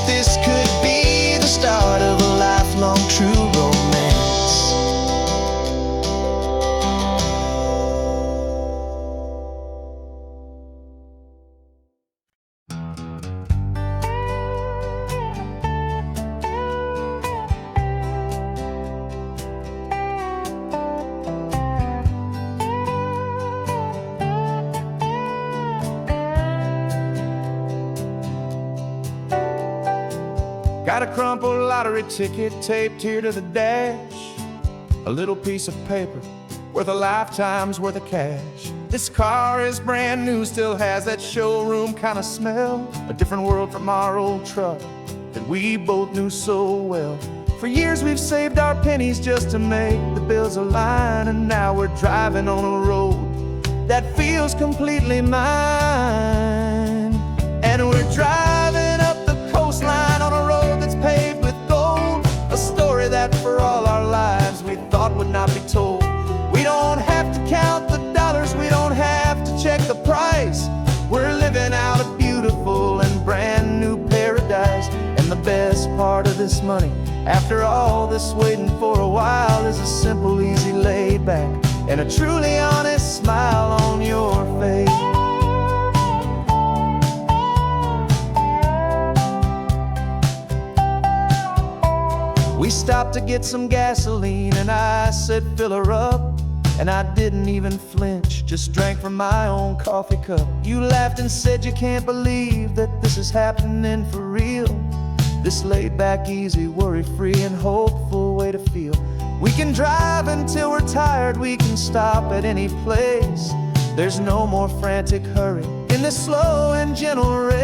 this could be the start of a lifelong true romance. Got a crumpled lottery ticket taped here to the dash, a little piece of paper worth a lifetime's worth of cash. This car is brand new, still has that showroom kind of smell, a different world from our old truck that we both knew so well. For years we've saved our pennies just to make the bills align, and now we're driving on a road that feels completely mine. And we're driving up the coastline on a road that's paved with gold, a story that for all our lives we thought would not be told. We don't have to count the dollars, we don't have to check the price. We're living out a beautiful and brand new paradise. And the best part of this money, after all this waiting for a while, is a simple, easy, laid back, and a truly honest smile on your face. We stopped to get some gasoline, and I said, fill her up. And I didn't even flinch, just drank from my own coffee cup. You laughed and said you can't believe that this is happening for real. This laid back, easy, worry-free and hopeful way to feel. We can drive until we're tired, we can stop at any place. There's no more frantic hurry in this slow and gentle race.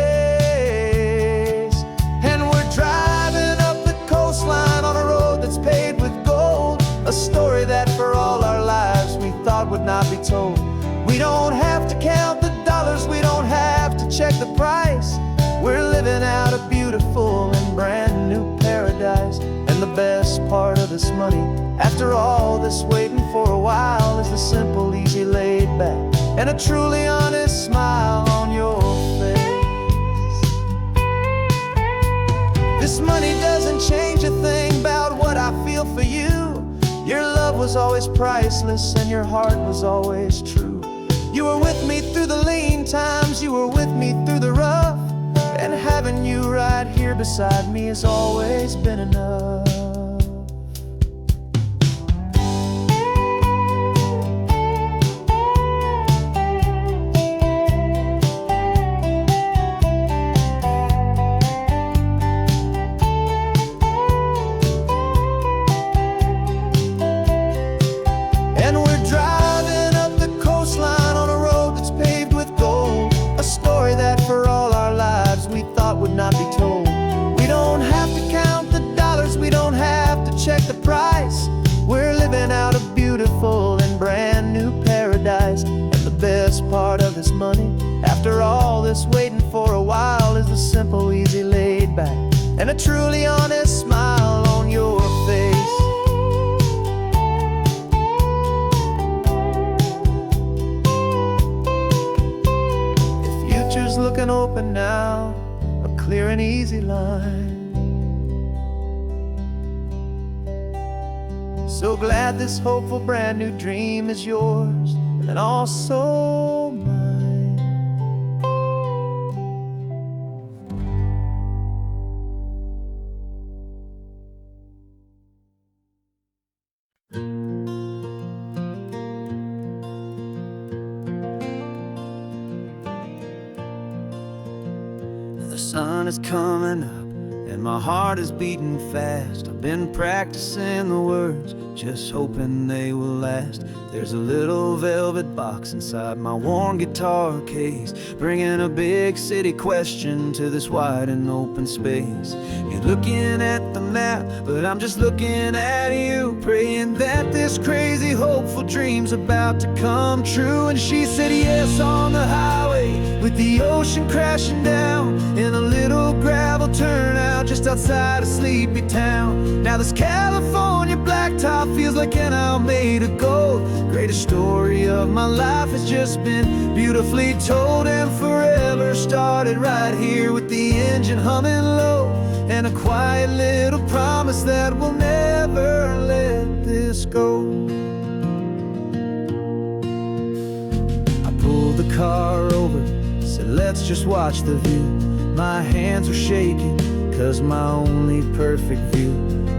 And we're driving up the coastline on a road that's paved with gold, a story that for all our lives we thought would not be told. We don't have to count the dollars, we don't have to check the price. We're living out a beautiful and brand new paradise. And the best part of this money, after all this waiting for a while, is the simple, easy, laid back, and a truly honest smile on your face. This money doesn't change a thing about what I feel for you. Your love was always priceless and your heart was always true. You were with me through the lean times, you were with me through the rough, and having you right here beside me has always been enough. Not be told. We don't have to count the dollars, we don't have to check the price. We're living out a beautiful and brand new paradise. And the best part of this money, after all this waiting for a while, is the simple, easy, laid back, and a truly honest smile on your face. The future's looking open now, clear and easy line. So glad this hopeful brand new dream is yours and also mine. The sun is coming up and my heart is beating fast. I've been practicing the words, just hoping they will last. There's a little velvet box inside my worn guitar case, bringing a big city question to this wide and open space. You're looking at the map, but I'm just looking at you, praying that this crazy hopeful dream's about to come true. And she said yes on the highway, with the ocean crashing down in a little gravel turnout just outside a sleepy town. Now this California blacktop feels like an owl made of gold. Greatest story of my life has just been beautifully told, and forever started right here with the engine humming low. and a quiet little promise that we'll never let this go. I pulled the car over, said let's just watch the view. My hands were shaking, cause my only perfect view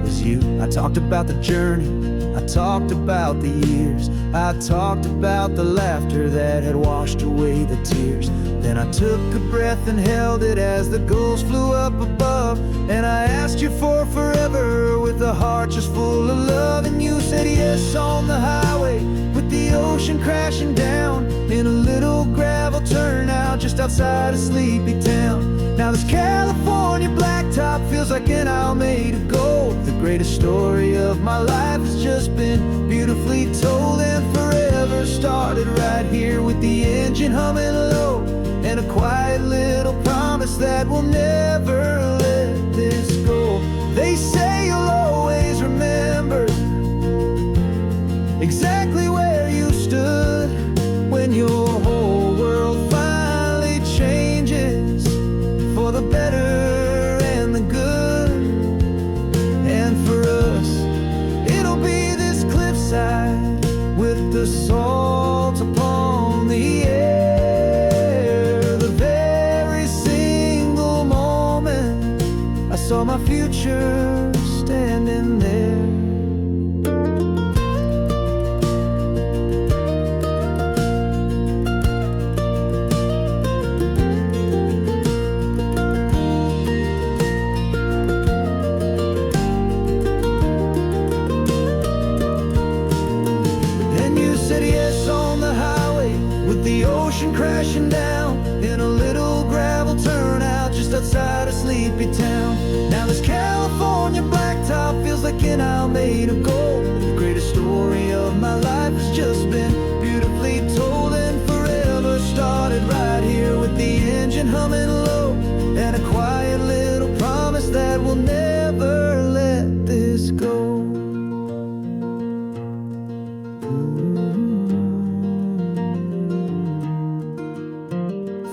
was you. I talked about the journey, I talked about the years, I talked about the laughter that had washed away the tears. Then I took a breath and held it as the gulls flew up above, and I asked you for forever with a heart just full of love. And you said yes on the highway with the ocean crashing down in a little gravel turnout just outside of sleepy town. Now this California blacktop feels like an isle made of gold. The greatest story of my life has just been beautifully told, and forever started right here with the engine humming low, and a quiet little promise that we'll never let this go. They say you'll always remember exactly where you stood when your whole world finally changes for the better and the good. And for us, it'll be this cliffside with the salt upon the air. The very single moment I saw my future standing there. The ocean crashing down in a little gravel turnout just outside of sleepy town. Now this California blacktop feels like an isle made of gold. The greatest story of my life has just been beautifully told, and forever started right here with the engine humming low, and a quiet little promise that we'll never let this go.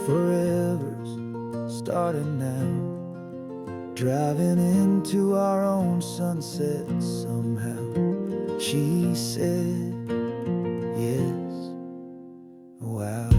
Forever's started now, driving into our own sunset somehow. She said yes, wow.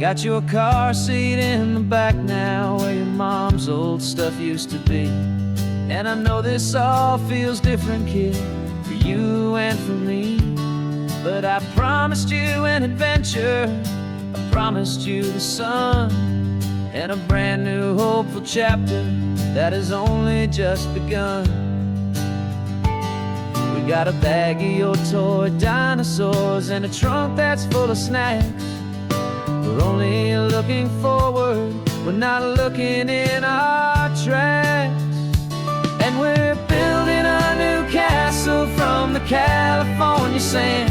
Got your car seat in the back now, where your mom's old stuff used to be. And I know this all feels different, kid, for you and for me. But I promised you an adventure, I promised you the sun, and a brand new hopeful chapter that has only just begun. We got a bag of your toy dinosaurs and a trunk that's full of snacks. We're only looking forward, we're not looking in our tracks. And we're building a new castle from the California sand,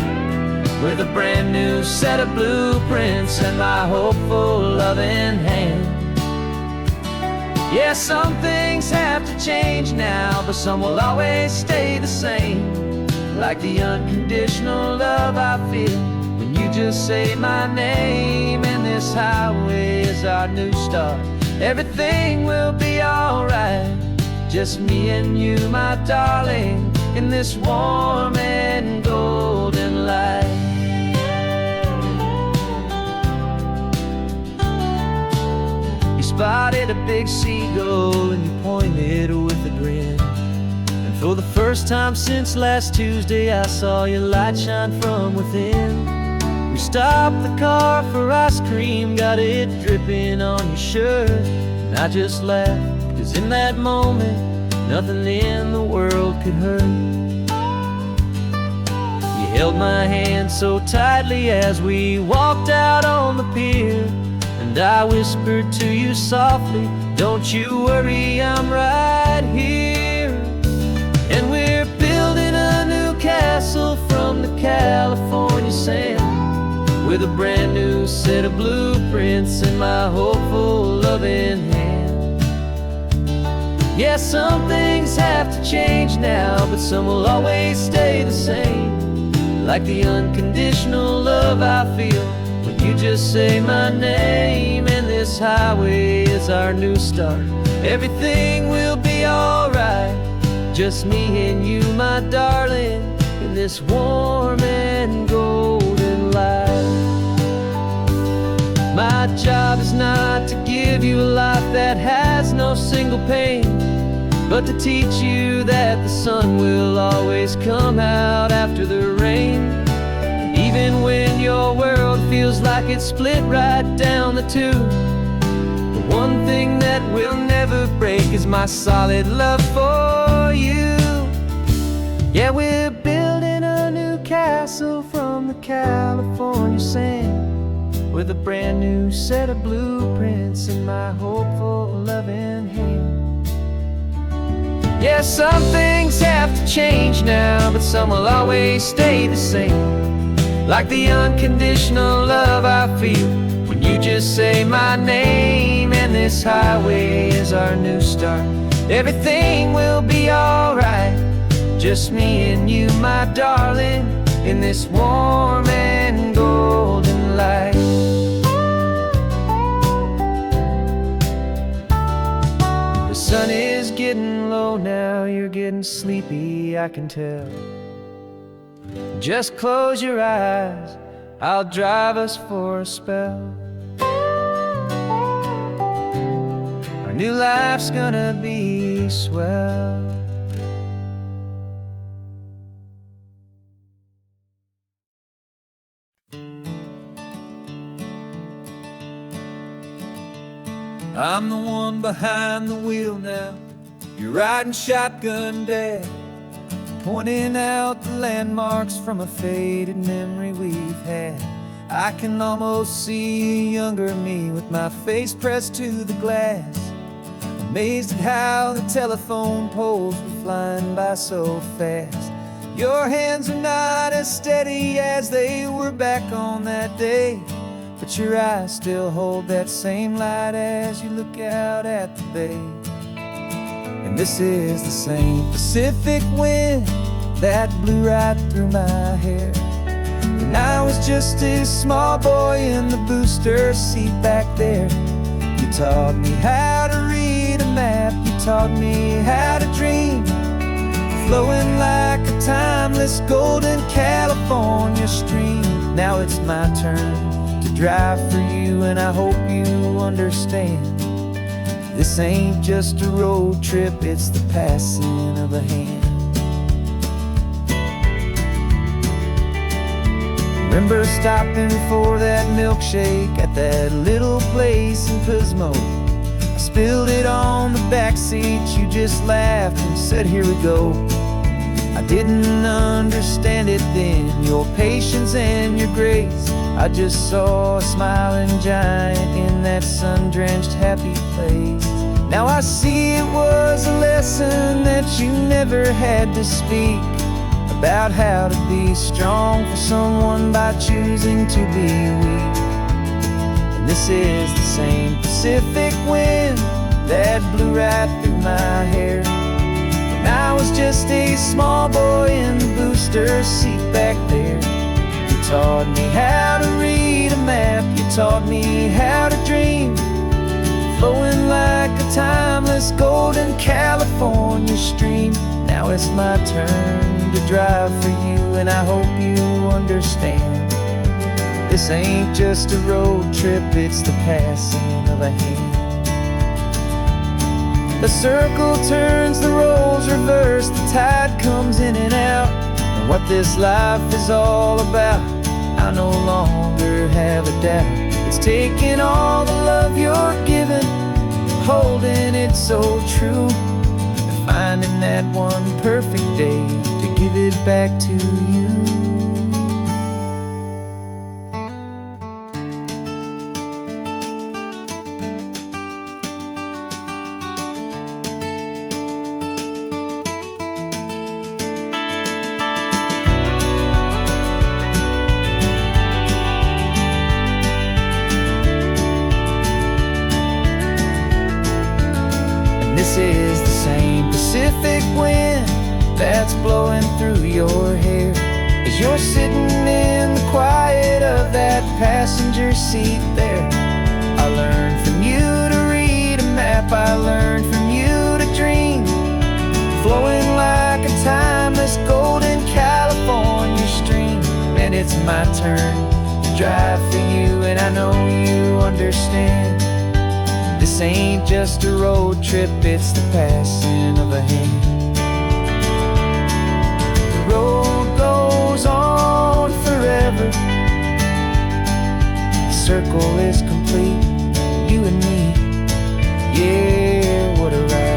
with a brand new set of blueprints and my hopeful loving hand. Yeah, some things have to change now, but some will always stay the same. Like the unconditional love I feel when you just say my name. And this highway is our new start, everything will be alright. Just me and you, my darling, in this warm and golden light. You spotted a big seagull and you pointed with a grin. And for the first time since last Tuesday, I saw your light shine from within. We stopped the car for ice cream, got it dripping on your shirt. And I just laughed, 'cause in that moment, nothing in the world could hurt. You held my hand so tightly as we walked out on the pier, and I whispered to you softly, don't you worry, I'm right here. And we're building a new castle from with a brand new set of blueprints in my hopeful, loving hand. Yeah, some things have to change now, but some will always stay the same. Like the unconditional love I feel when you just say my name. And this highway is our new start. Everything will be alright, just me and you, my darling, in this warm and golden light. My job is not to give you a life that has no single pain, but to teach you that the sun will always come out after the rain. And even when your world feels like it's split right down the tube, the one thing that will never break is my solid love for you. Yeah, we're building a new castle from the California sand, with a brand new set of blueprints in my hopeful, loving hand. Yeah, some things have to change now, but some will always stay the same. Like the unconditional love I feel when you just say my name. And this highway is our new start. Everything will be alright, just me and you, my darling, in this warm and golden light. The sun is getting low now, you're getting sleepy, I can tell. Just close your eyes, I'll drive us for a spell. Our new life's gonna be swell. I'm the one behind the wheel now, you're riding shotgun, Dad, pointing out the landmarks from a faded memory we've had. I can almost see a younger me with my face pressed to the glass, amazed at how the telephone poles were flying by so fast. Your hands are not as steady as they were back on that day, but your eyes still hold that same light as you look out at the bay. And this is the same Pacific wind that blew right through my hair when I was just a small boy in the booster seat back there. You taught me how to read a map, you taught me how to dream, flowing like a timeless golden California stream. Now it's my turn to drive for you, and I hope you understand. This ain't just a road trip, it's the passing of a hand. Remember stopping for that milkshake at that little place in Pismo? I spilled it on the back seat, you just laughed and said, here we go. I didn't understand it then, your patience and your grace. I just saw a smiling giant in that sun-drenched happy place. Now I see it was a lesson that you never had to speak, about how to be strong for someone by choosing to be weak. And this is the same Pacific wind that blew right through my hair when I was just a small boy in the booster seat back there. You taught me how to read a map, you taught me how to dream, flowing like a timeless golden California stream. Now it's my turn to drive for you, and I hope you understand. This ain't just a road trip, it's the passing of a hand. The circle turns, the roles reverse, the tide comes in and out. And what this life is all about, I no longer have a doubt. It's taking all the love you're giving, holding it so true, and finding that one perfect day to give it back to you. wind that's blowing through your hair as you're sitting in the quiet of that passenger seat there. I learned from you to read a map, I learned from you to dream, flowing like a timeless golden California stream. And it's my turn to drive for you, and I know you understand. This ain't just a road trip, it's the passing of a hand. The road goes on forever, the circle is complete, you and me, yeah, what a ride.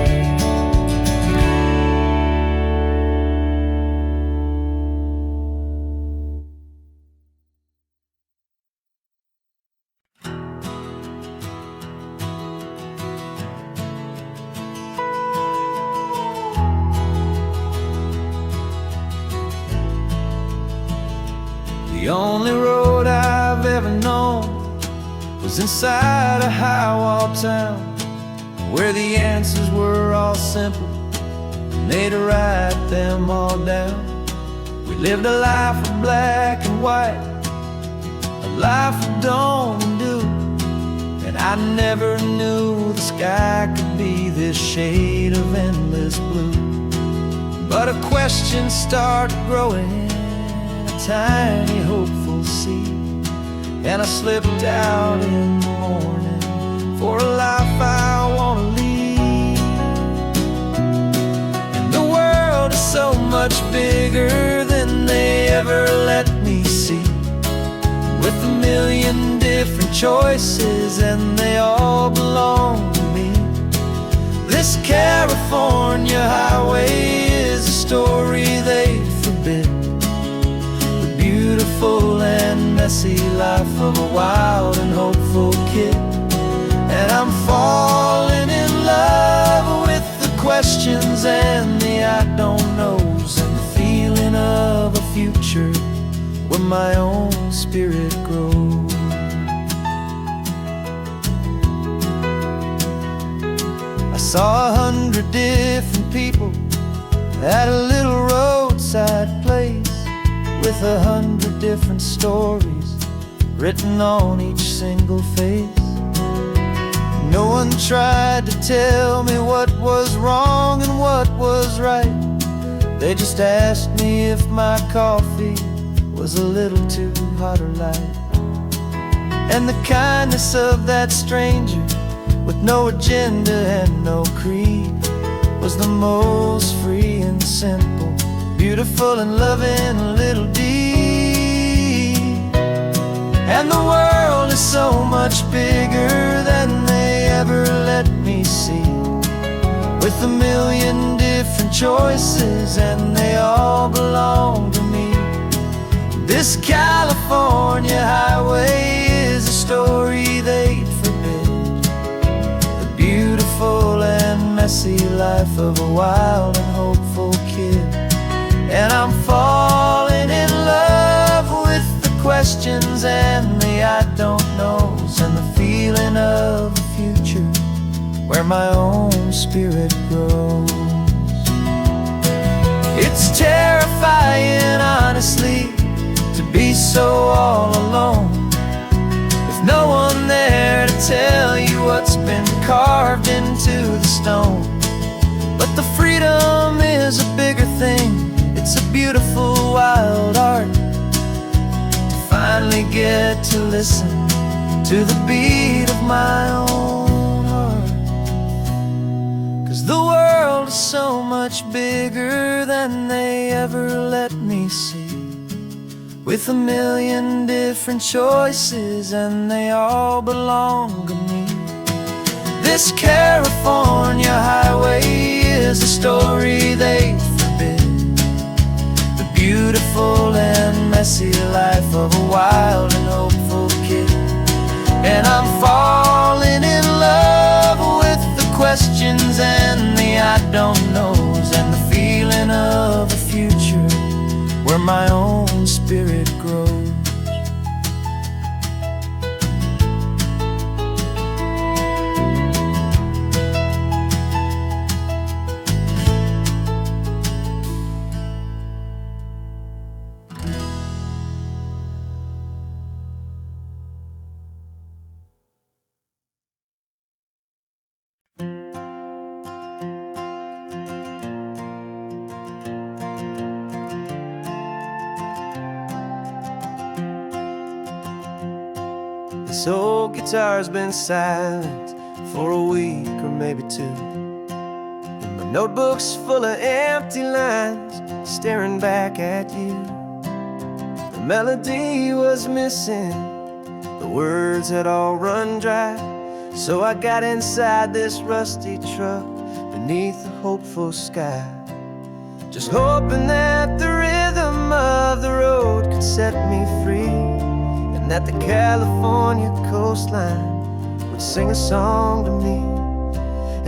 The only road I've ever known was inside a high-wall town, where the answers were all simple and they'd write them all down. We lived a life of black and white, a life of dawn and dew, and I never knew the sky could be this shade of endless blue. But a question started growing, tiny hopeful seed, and I slipped out in the morning for a life I want to lead. And the world is so much bigger than they ever let me see, with a million different choices and they all belong to me. This California highway is a story they forbid, beautiful and messy life of a wild and hopeful kid. And I'm falling in love with the questions and the I don't knows, and the feeling of a future where my own spirit grows. I saw 100 different people at a little roadside place, with 100 different stories written on each single face. No one tried to tell me what was wrong and what was right. They just asked me if my coffee was a little too hot or light. And the kindness of that stranger, with no agenda and no creed, was the most free and simple, beautiful and loving a little deed. And the world is so much bigger than they ever let me see, with a million different choices and they all belong to me. This California highway is a story they'd forbid, the beautiful and messy life of a wild and hopeful kid. And I'm falling in love with the questions and the I don't knows, and the feeling of a future where my own spirit grows. It's terrifying, honestly, to be so all alone, with no one there to tell you what's been carved into the stone. But the freedom is a bigger thing, it's a beautiful wild art, to finally get to listen to the beat of my own heart. 'Cause the world is so much bigger than they ever let me see, with a million different choices and they all belong to me. This California highway is a story they forbid, the beautiful and messy life of a wild and hopeful kid. And I'm falling in love with the questions and the I don't knows, and the feeling of a future where my own spirit grows. This old guitar's been silent for a week or maybe two, and my notebook's full of empty lines staring back at you. The melody was missing, the words had all run dry, so I got inside this rusty truck beneath a hopeful sky, just hoping that the rhythm of the road could set me free, and that the California coastline would sing a song to me.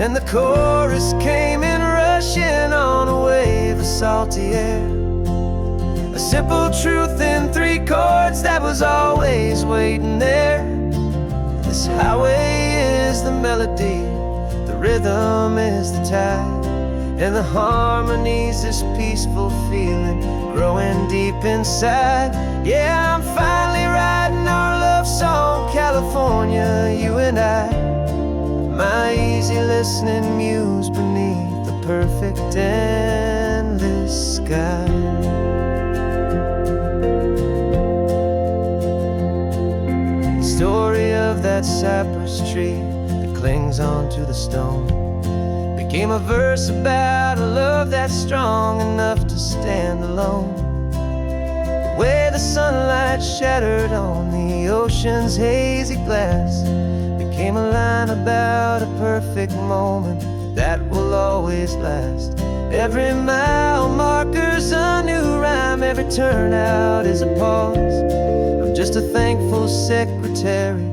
And the chorus came in rushing on a wave of salty air, a simple truth in 3 chords that was always waiting there. This highway is the melody, the rhythm is the tide, and the harmony's this peaceful feeling growing deep inside. Yeah, I'm finally writing our love song, California, you and I, my easy listening muse beneath the perfect endless sky. The story of that cypress tree that clings onto the stone became a verse about a love that's strong enough to stand alone. The way the sunlight shattered on the ocean's hazy glass became a line about a perfect moment that will always last. Every mile marker's a new rhyme, every turnout is a pause. I'm just a thankful secretary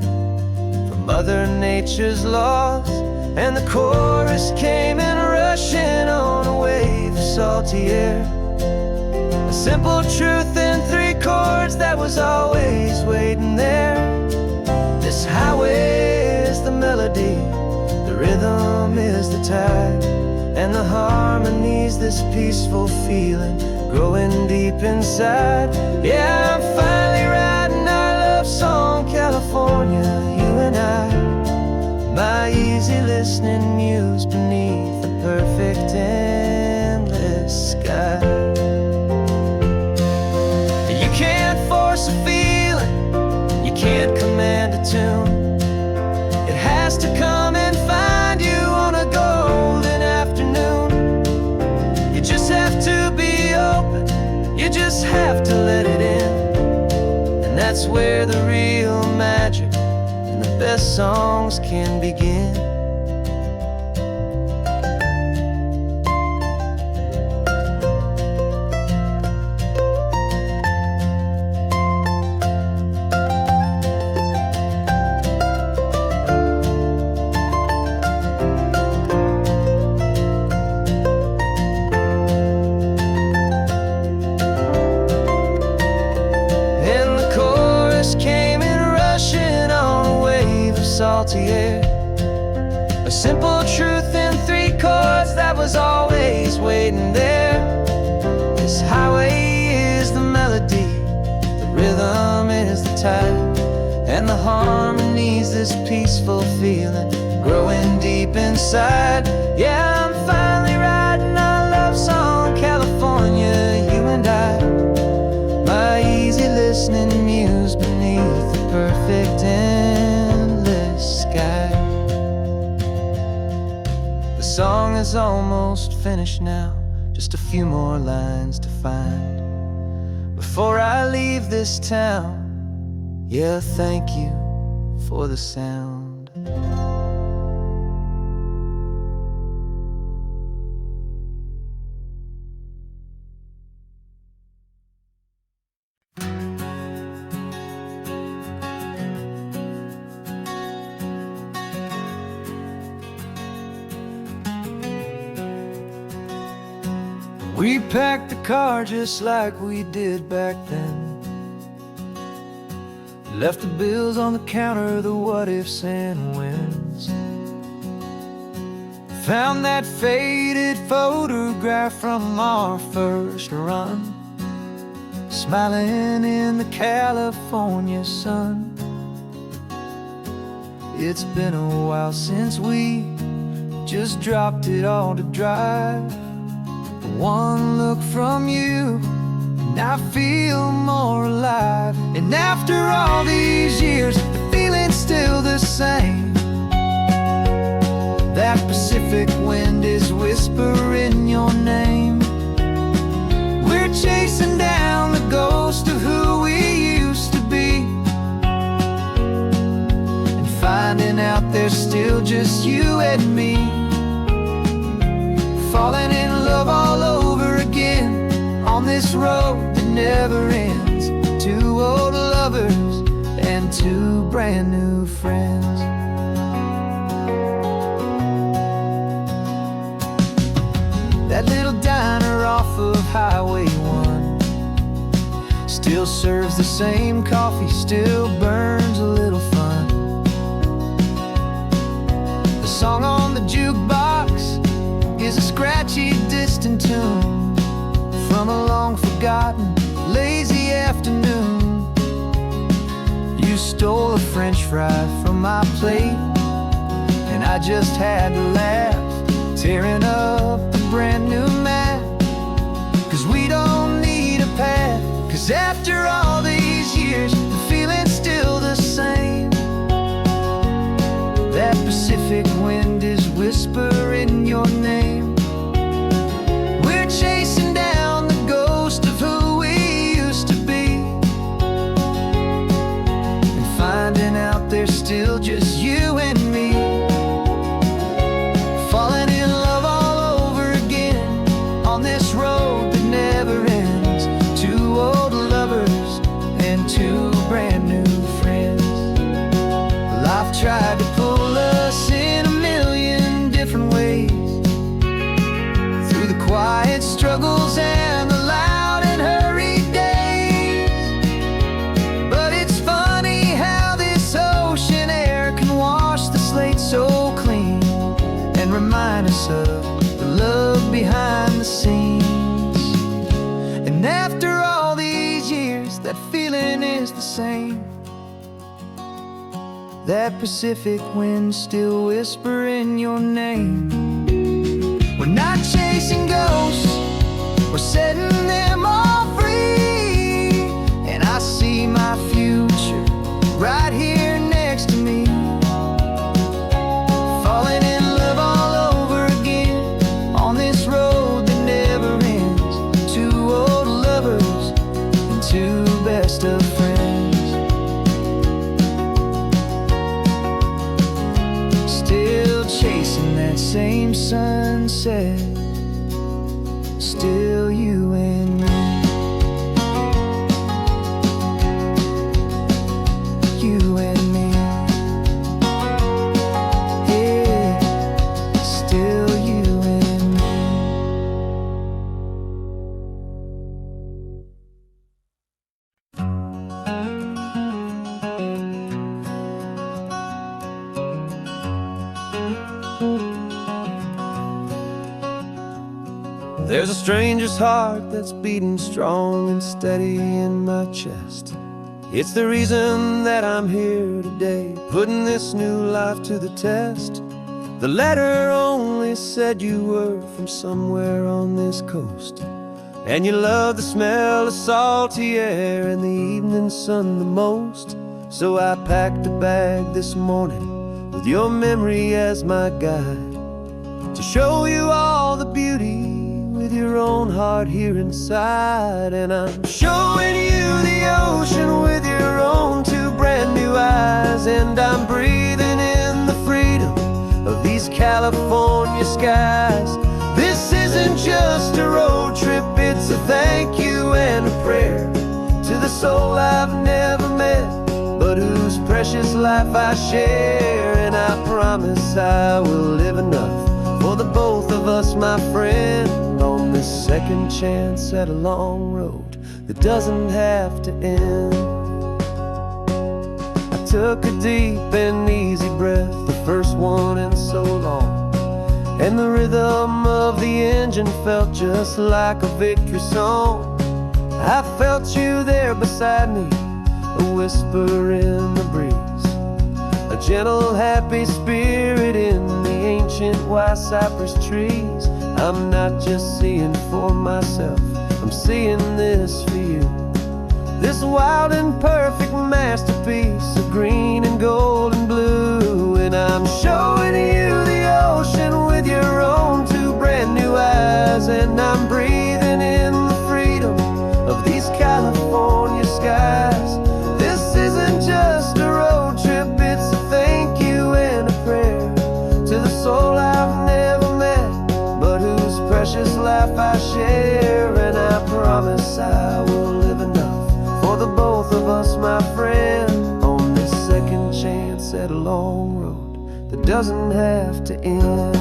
for Mother Nature's laws. And the chorus came in rushing on a wave of salty air, a simple truth in 3 chords that was always waiting there. This highway is the melody, the rhythm is the tide, and the harmony's this peaceful feeling growing deep inside. Yeah, I'm finally writing our love song, California, you and I, my easy listening muse beneath the perfect endless sky. You can't force a feeling, you can't command a tune. It has to come and find you on a golden afternoon. You just have to be open, you just have to let it in, and that's where the real magic and the best songs can begin. Salty air, a simple truth in 3 chords that was always waiting there. This highway is the melody, the rhythm is the tide, and the harmony's this peaceful feeling growing deep inside. Yeah, I'm finally writing our love song, California, you and I, my easy listening muse beneath the perfect endless sky. The song is almost finished now, just a few more lines to find before I leave this town. Yeah, thank you for the sound. We packed the car just like we did back then, left the bills on the counter, the what ifs and whens. Found that faded photograph from our first run, smiling in the California sun. It's been a while since we just dropped it all to dry. One look from you and I feel more alive. And after all these years, the feeling same. That Pacific wind is whispering your name. We're chasing down the ghost of who we used to be, and finding out there's still just you and me. Falling in love all over again on this road that never ends. Two old lovers and two brand new friends. That little diner off of Highway 1 still serves the same coffee, still burns a little fun. The song on the jukebox is a scratchy, distant tune from a long-forgotten, lazy afternoon. You stole a French fry from my plate, and I just had to laugh, tearing up the brand new map. 'Cause we don't need a path, 'cause after all these years, the feeling's still the same. That Pacific wind is whispering your name. We're chasing down the ghost of who we used to be, and finding out there's still just you and me. Falling in love all over again on this road that never ends. Two old lovers and two brand new friends. Life tried to pull us in a million different ways, through the quiet struggles and the loud and hurried days. But it's funny how this ocean air can wash the slate so clean, and remind us of the love behind the scenes. And after all these years, that feeling is the same. That Pacific wind still whispering your name. We're not chasing ghosts, we're setting them all free. And I see my future right here next to me. Falling in love all over again on this road that never ends. Two old lovers and two best of friends. Still chasing that same sunset, still you and me. You and me. Yeah, still you and me. There's a stranger's heart that's beating strong and steady in my chest. It's the reason that I'm here today, putting this new life to the test. The letter only said you were from somewhere on this coast, and you love the smell of salty air and the evening sun the most. So I packed a bag this morning with your memory as my guide, to show you all the beauty with your own heart here inside. And I'm showing you the ocean with your own two brand new eyes, and I'm breathing in the freedom of these California skies. This isn't just a road trip, it's a thank you and a prayer to the soul I've never met, but whose precious life I share. And I promise I will live enough for the both of us, my friend, on this second chance at a long road that doesn't have to end. I took a deep and easy breath, the first one in so long, and the rhythm of the engine felt just like a victory song. I felt you there beside me, a whisper in the breeze, a gentle, happy spirit in the ancient white cypress trees. I'm not just seeing for myself, I'm seeing this for you. This wild and perfect masterpiece of green and gold and blue. I'm showing you the ocean with your own two brand new eyes. And I'm breathing in the freedom of these California skies. This isn't just a road trip, it's a thank you and a prayer to the soul I've never met, but whose precious life I share. And I promise I will live enough for the both of us, my friend, on this second chance at a long road that doesn't have to end.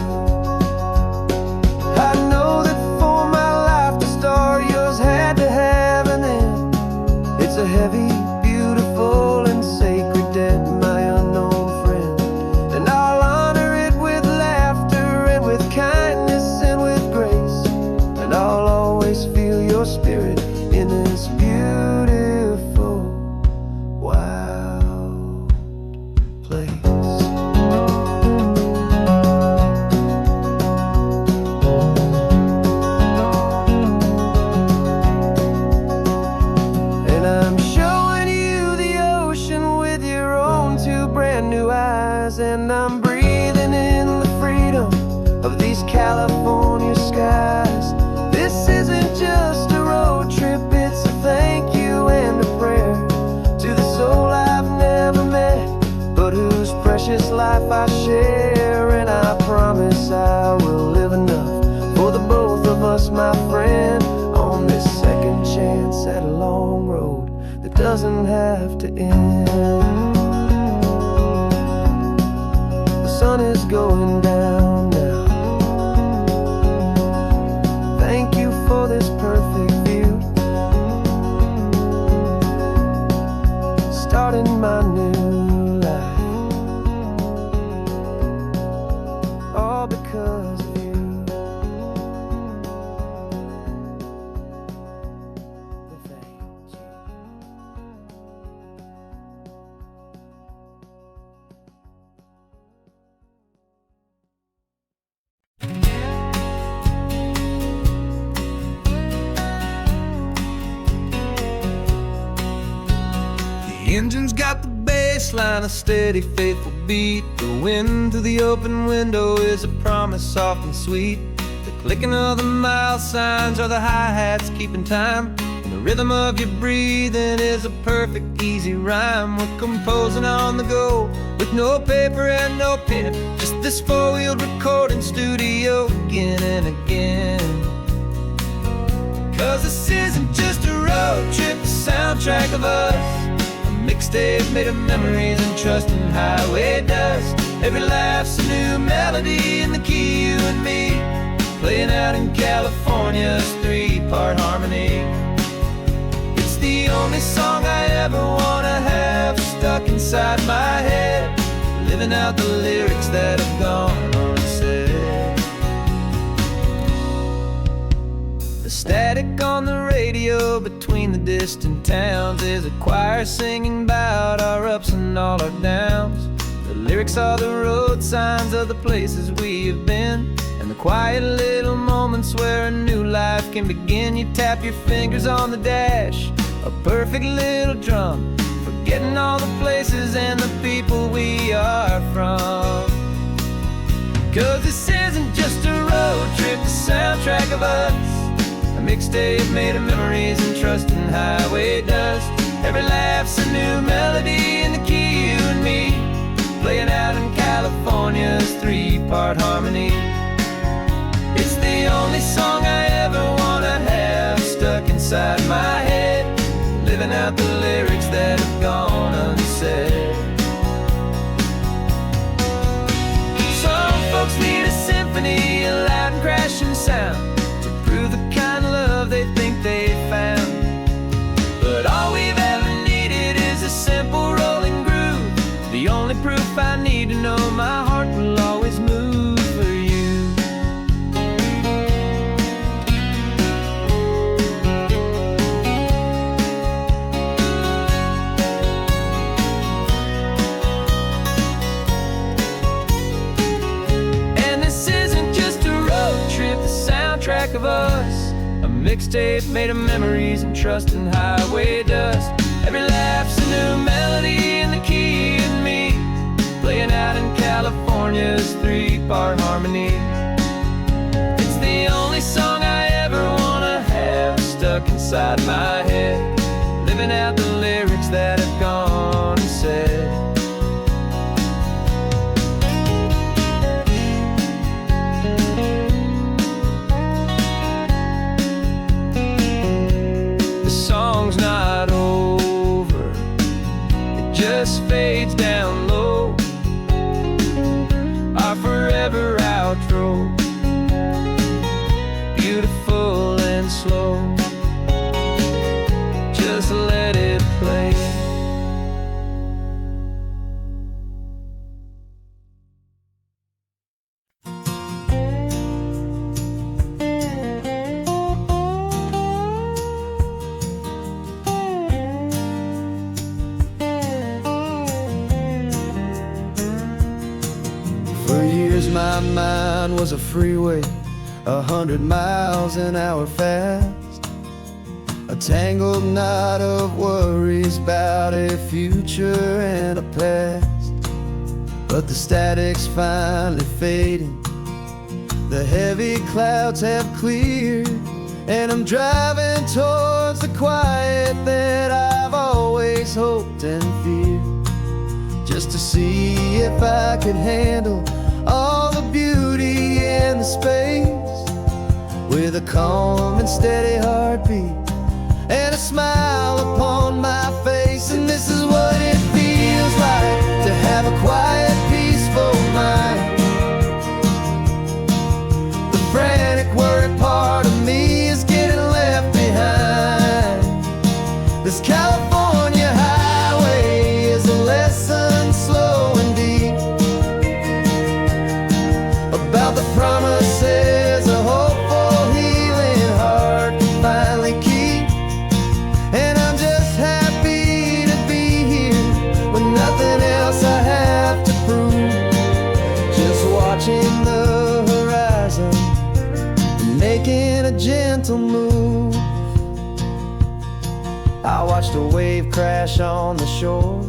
I know that for my life to start, yours had to have an end. It's a heavy, beautiful, and sacred debt, my unknown friend. And I'll honor it with laughter and with kindness and with grace. And I'll always feel your spirit in this beautiful, wild place. And I'm showing you the ocean with your own two brand new eyes. And I'm breathing in the freedom of these California skies. This isn't just a road trip, it's a thank you and a prayer to the soul I've never met, but whose precious life I share. And I promise I will live enough for the both of us, my friend, on this second chance at a long road that doesn't have to end. The sun is going down now. Thank you for this perfect view, starting my new life, all because of you. Thank you. The engine's got the bass line, a steady, faithful beat. The wind through the open window is a promise soft and sweet. The clicking of the mile signs are the hi-hats keeping time, and the rhythm of your breathing is a perfect, easy rhyme. We're composing on the go with no paper and no pen, just this four-wheeled recording studio again and again. 'Cause this isn't just a road trip, the soundtrack of us, mixtape made of memories and trust in highway dust. Every laugh's a new melody in the key, you and me, playing out in California's three-part harmony. It's the only song I ever wanna have stuck inside my head, living out the lyrics that have gone unsaid. The static on the radio between the distant towns is a choir singing about our ups and all our downs. The lyrics are the road signs of the places we have been, and the quiet little moments where a new life can begin. You tap your fingers on the dash, a perfect little drum, forgetting all the places and the people we are from. 'Cause this isn't just a road trip, the soundtrack of us, a mixtape made of memories and trust in highway dust. Every laugh's a new melody in the key, you and me, playing out in California's three-part harmony. It's the only song I ever wanna have stuck inside my head, living out the lyrics that have gone unsaid. Some folks need a symphony, a loud and crashing sound, to prove the kind of love they think they found. But all we've ever needed is a simple rolling groove, the only proof I need to know my heart will always move for you. And this isn't just a road trip, the soundtrack of us, a mixtape made of memories and trust in highway dust. Every laugh's a new melody in the key, and me, playing out in California our harmony. It's the only song I ever wanna have stuck inside my head, living out the lyrics that have gone unsaid. Song's not over, it just fades down low, our forever outro, beautiful and slow. Just let it play. For years my mind was a freeway, 100 miles an hour fast, a tangled knot of worries about a future and a past. But the static's finally fading, the heavy clouds have cleared, and I'm driving towards the quiet that I've always hoped and feared, just to see if I could handle all the beauty and the space, with a calm and steady heartbeat and a smile upon my face. And this is what it feels like to have a quiet, peaceful mind. The frantic, worried part of me is getting left behind. This California highway is a lesson slow and deep about the promises a hopeful, healing heart can finally keep. And I'm just happy to be here with nothing else I have to prove, just watching the horizon and making a gentle move. I watched a wave crash on the shore,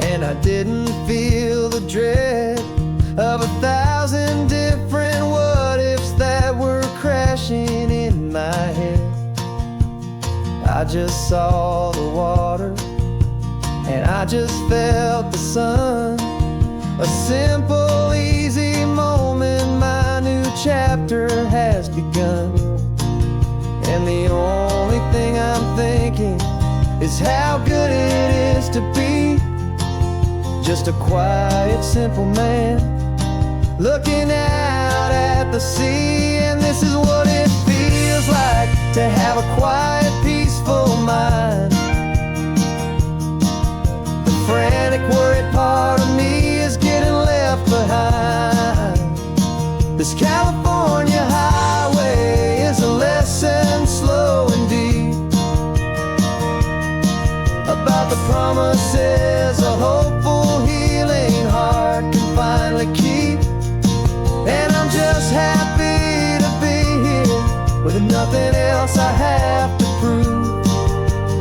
and I didn't feel the dread of 1,000 different what-ifs that were crashing in my head. I just saw the water, and I just felt the sun. A simple, easy moment, my new chapter has begun. And the only thing I'm thinking is how good it is to be just a quiet, simple man looking out at the sea. And this is what it feels like to have a quiet, peaceful mind. The frantic, worried part of me is getting left behind. This California highway is a lesson slow and deep about the promises a hopeful, healing heart can finally keep. And I'm just happy to be here with nothing else I have to prove,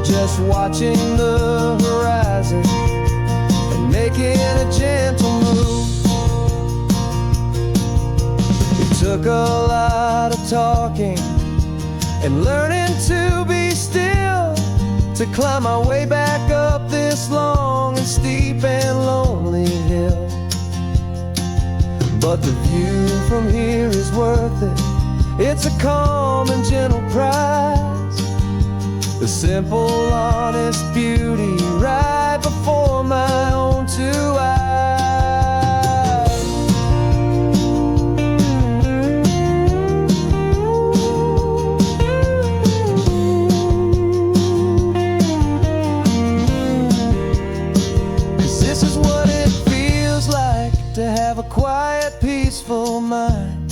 just watching the horizon and making a gentle move. It took a lot of talking and learning to be still to climb my way back up this long and steep and lonely hill. But the view from here is worth it. It's a calm and gentle prize, the simple, honest beauty right before my own two eyes. To have a quiet, peaceful mind.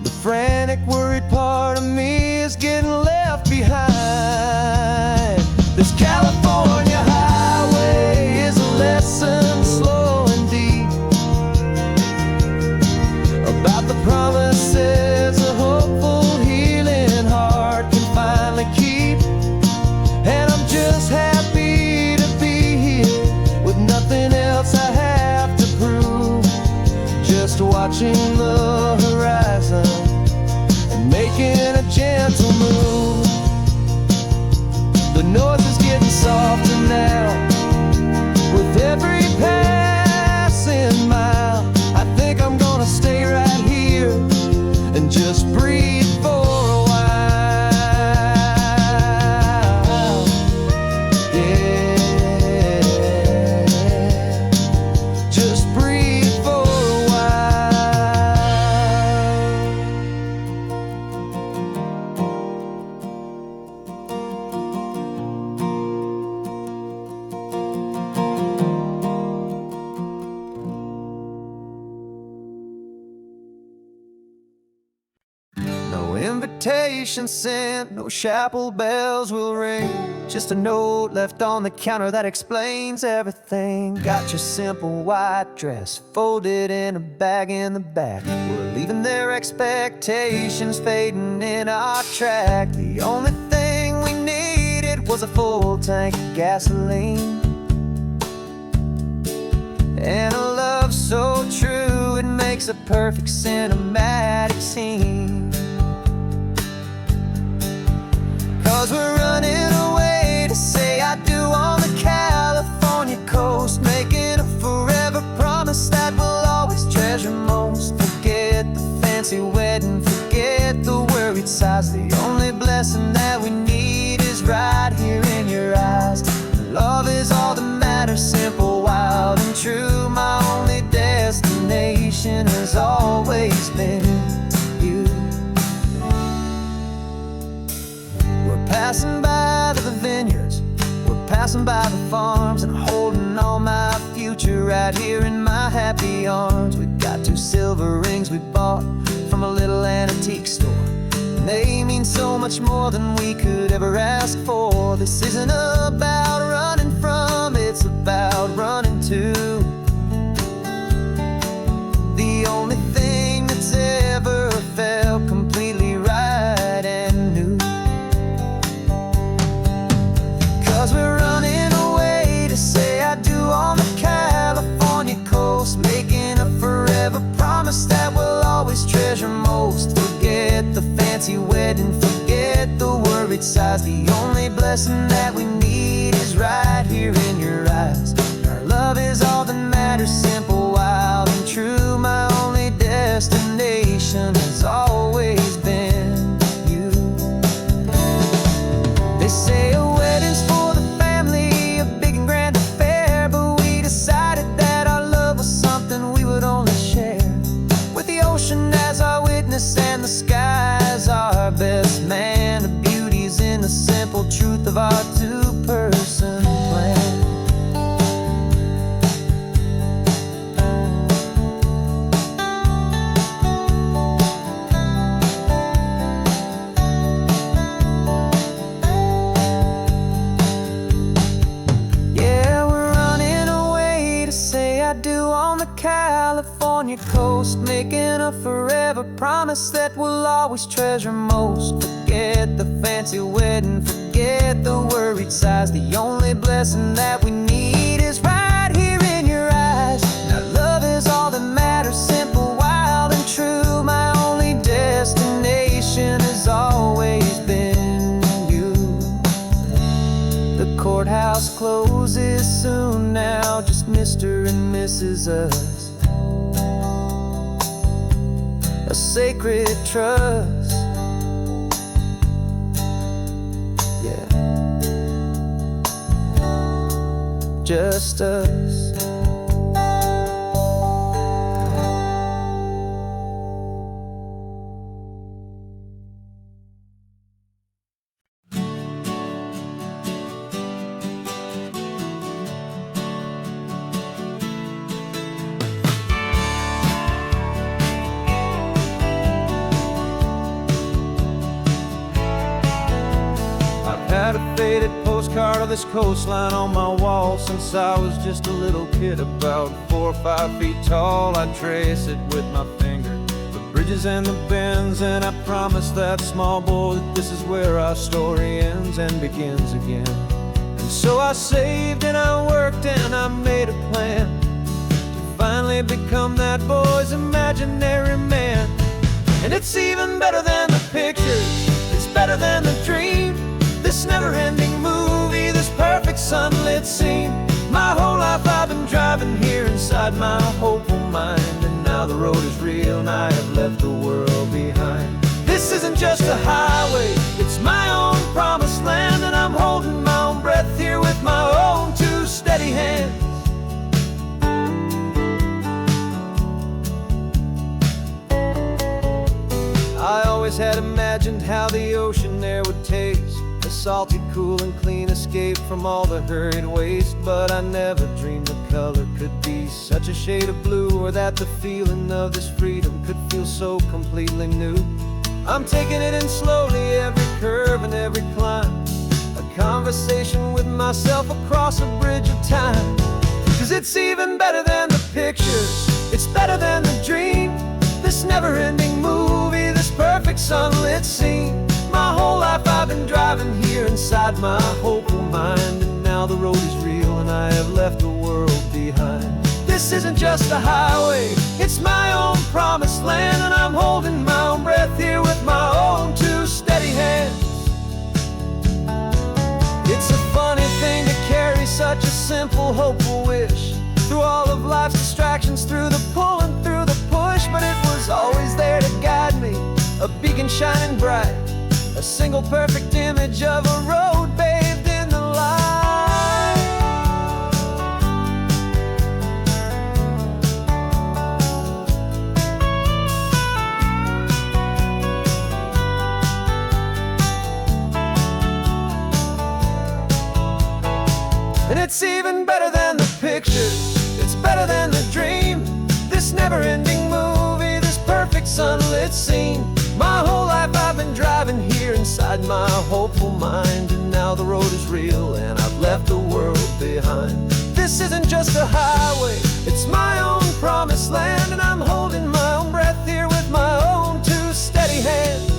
The frantic, worried part of me is getting left behind. This California highway is a lesson slow and deep about the promises a hopeful, healing heart can finally keep. And I'm just happy to be here with nothing else I have to prove, watching the horizon and making a gentle move. The noise is getting softer now with every passing mile. I think I'm gonna stay right here and just breathe for a while. Yeah, just breathe for a No invitation sent, no chapel bells will ring. Just a note left on the counter that explains everything. Got your simple white dress folded in a bag in the back. We're leaving their expectations fading in our track. The only thing we needed was a full tank of gasoline and a love so true it makes a perfect cinematic scene. 'Cause we're running away to say I do on the California coast, making a forever promise that we'll always treasure most. Forget the fancy wedding, forget the worried sighs. The only blessing that we need is right here in your eyes. Love is all that matters, simple, wild, and true. My only destination has always been you. We're passing by the vineyards, we're passing by the farms, and holding on my future right here in my happy arms. We've got 2 silver rings we bought from a little antique store, and they mean so much more than we could ever ask for. This isn't about running from, it's about running to the only thing that's ever felt completely right and new. 'Cause we're running away to say I do on the California coast, making a forever promise that we'll always treasure most. Forget the fancy wedding, forget the worried sighs. The only blessing that we need is right here in your eyes. Our love is all that matters, simple, wild, and true. My only destination has always been you. They say a wedding's for the family, a big and grand affair, but we decided that our love was something we would only share with the ocean as our witness and the sky as our best man. The beauty's in the simple truth of our 2-person plan. Yeah, we're running away to say I do on the California coast, making a forever promise that we'll always treasure most. Forget the fancy wedding, forget the worried sighs. The only blessing that we need is right here in your eyes. Now love is all that matters, simple, wild, and true. My only destination has always been you. The courthouse closes soon now, just Mr. and Mrs. Us. A sacred trust. Yeah, just us. Had a faded postcard of this coastline on my wall since I was just a little kid, about 4 or 5 feet tall. I trace it with my finger, the bridges and the bends, and I promise that small boy that this is where our story ends and begins again. And so I saved and I worked and I made a plan to find finally become that boy's imaginary man. And it's even better than the pictures, it's better than the dream. This never-ending movie, this perfect sunlit scene. My whole life I've been driving here inside my hopeful mind, and now the road is real and I have left the world behind. This isn't just a highway, it's my own promised land, and I'm holding my own breath here with my own two steady hands. I always had imagined how the ocean air would taste, a salty, cool and clean escape from all the hurried waste. But I never dreamed the color could be such a shade of blue, or that the feeling of this freedom could feel so completely new. I'm taking it in slowly, every curve and every climb, a conversation with myself across a bridge of time. 'Cause it's even better than the pictures, it's better than the dream. This never-ending movie, this perfect sunlit scene. My whole life I've been driving here inside my hopeful mind, and now the road is real and I have left the world behind. This isn't just a highway, it's my own promised land, and I'm holding my own breath here with my own two steady hands. It's a funny thing to carry such a simple, hopeful wish through all of life's distractions, through the pull and through the push. But it was always there to guide me, a beacon shining bright, a single perfect image of a road bathed in the light. And it's even better than the pictures, it's better than the dream. This never-ending movie, this perfect sunlit scene. My whole life I've been driving here inside my hopeful mind, and now the road is real and I've left the world behind. This isn't just a highway, it's my own promised land, and I'm holding my own breath here with my own two steady hands.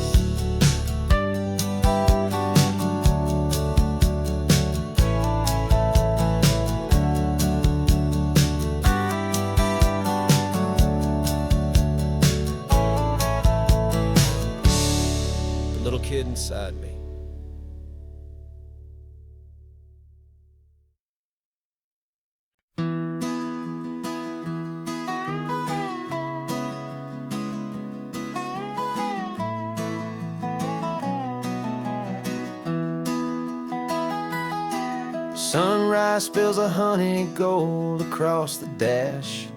Little kid inside me. Sunrise spills a honey gold across the dash,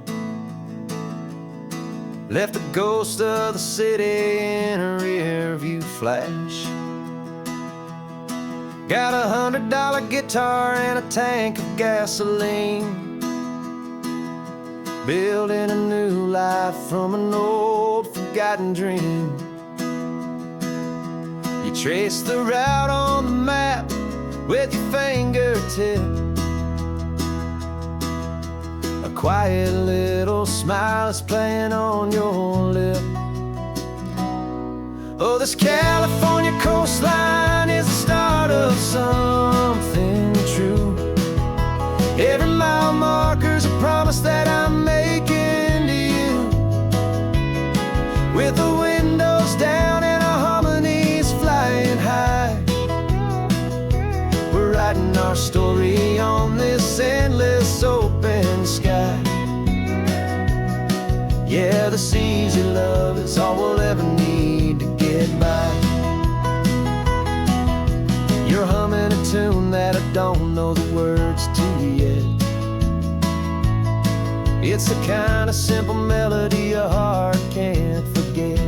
left the ghost of the city in a rear view flash. Got a $100 guitar and a tank of gasoline, building a new life from an old forgotten dream. You trace the route on the map with your fingertip, a quiet little smile is playing on your lip. Oh, this California coastline is the start of something true. Every mile marker's a promise that I'm making to you. With the windows down and our harmonies flying high, we're writing our story on this endless open sky. Yeah, this easy love is all we'll ever need to get by. You're humming a tune that I don't know the words to yet. It's the kind of simple melody a heart can't forget.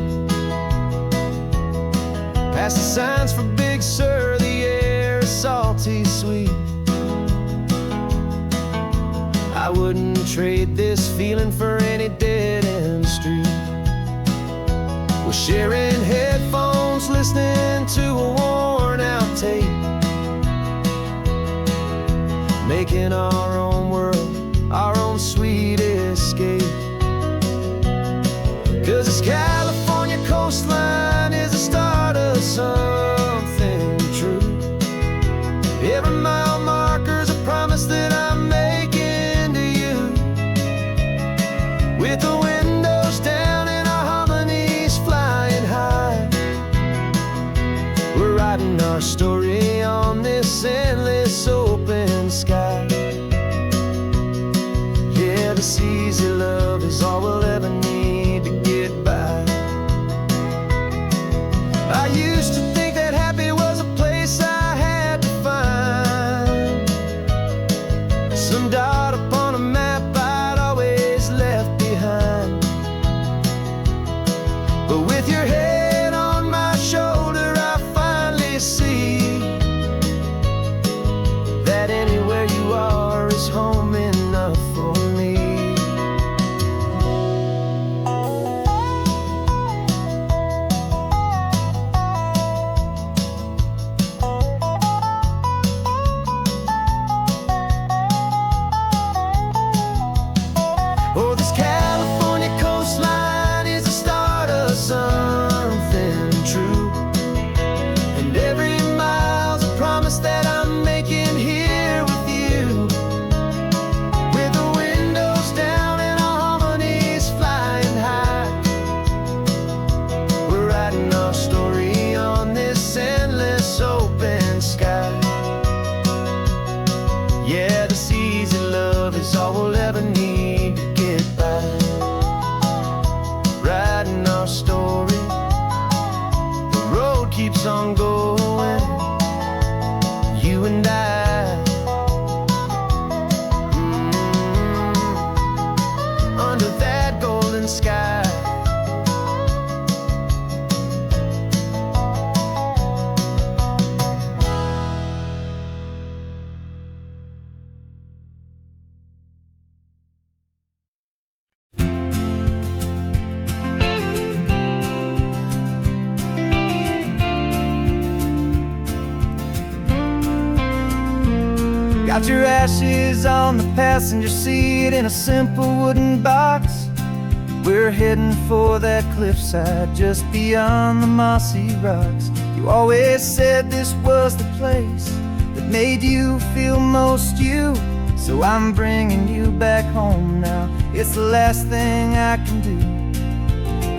Past the signs for Big Sur, the air is salty sweet. I wouldn't trade this feeling for any dead-end street. We're sharing headphones, listening to a worn-out tape, making our own world, our own sweet escape. 'Cause this California coastline is the start of something true. Every mile marker's a promise that I'm making to you. Yeah, this easy love is all we'll ever need to get by. Writing our story, the road keeps on going. You and I, under that golden sky. Got your ashes on the passenger seat in a simple wooden box. We're heading for that cliffside just beyond the mossy rocks. You always said this was the place that made you feel most you. So I'm bringing you back home now. It's the last thing I can do.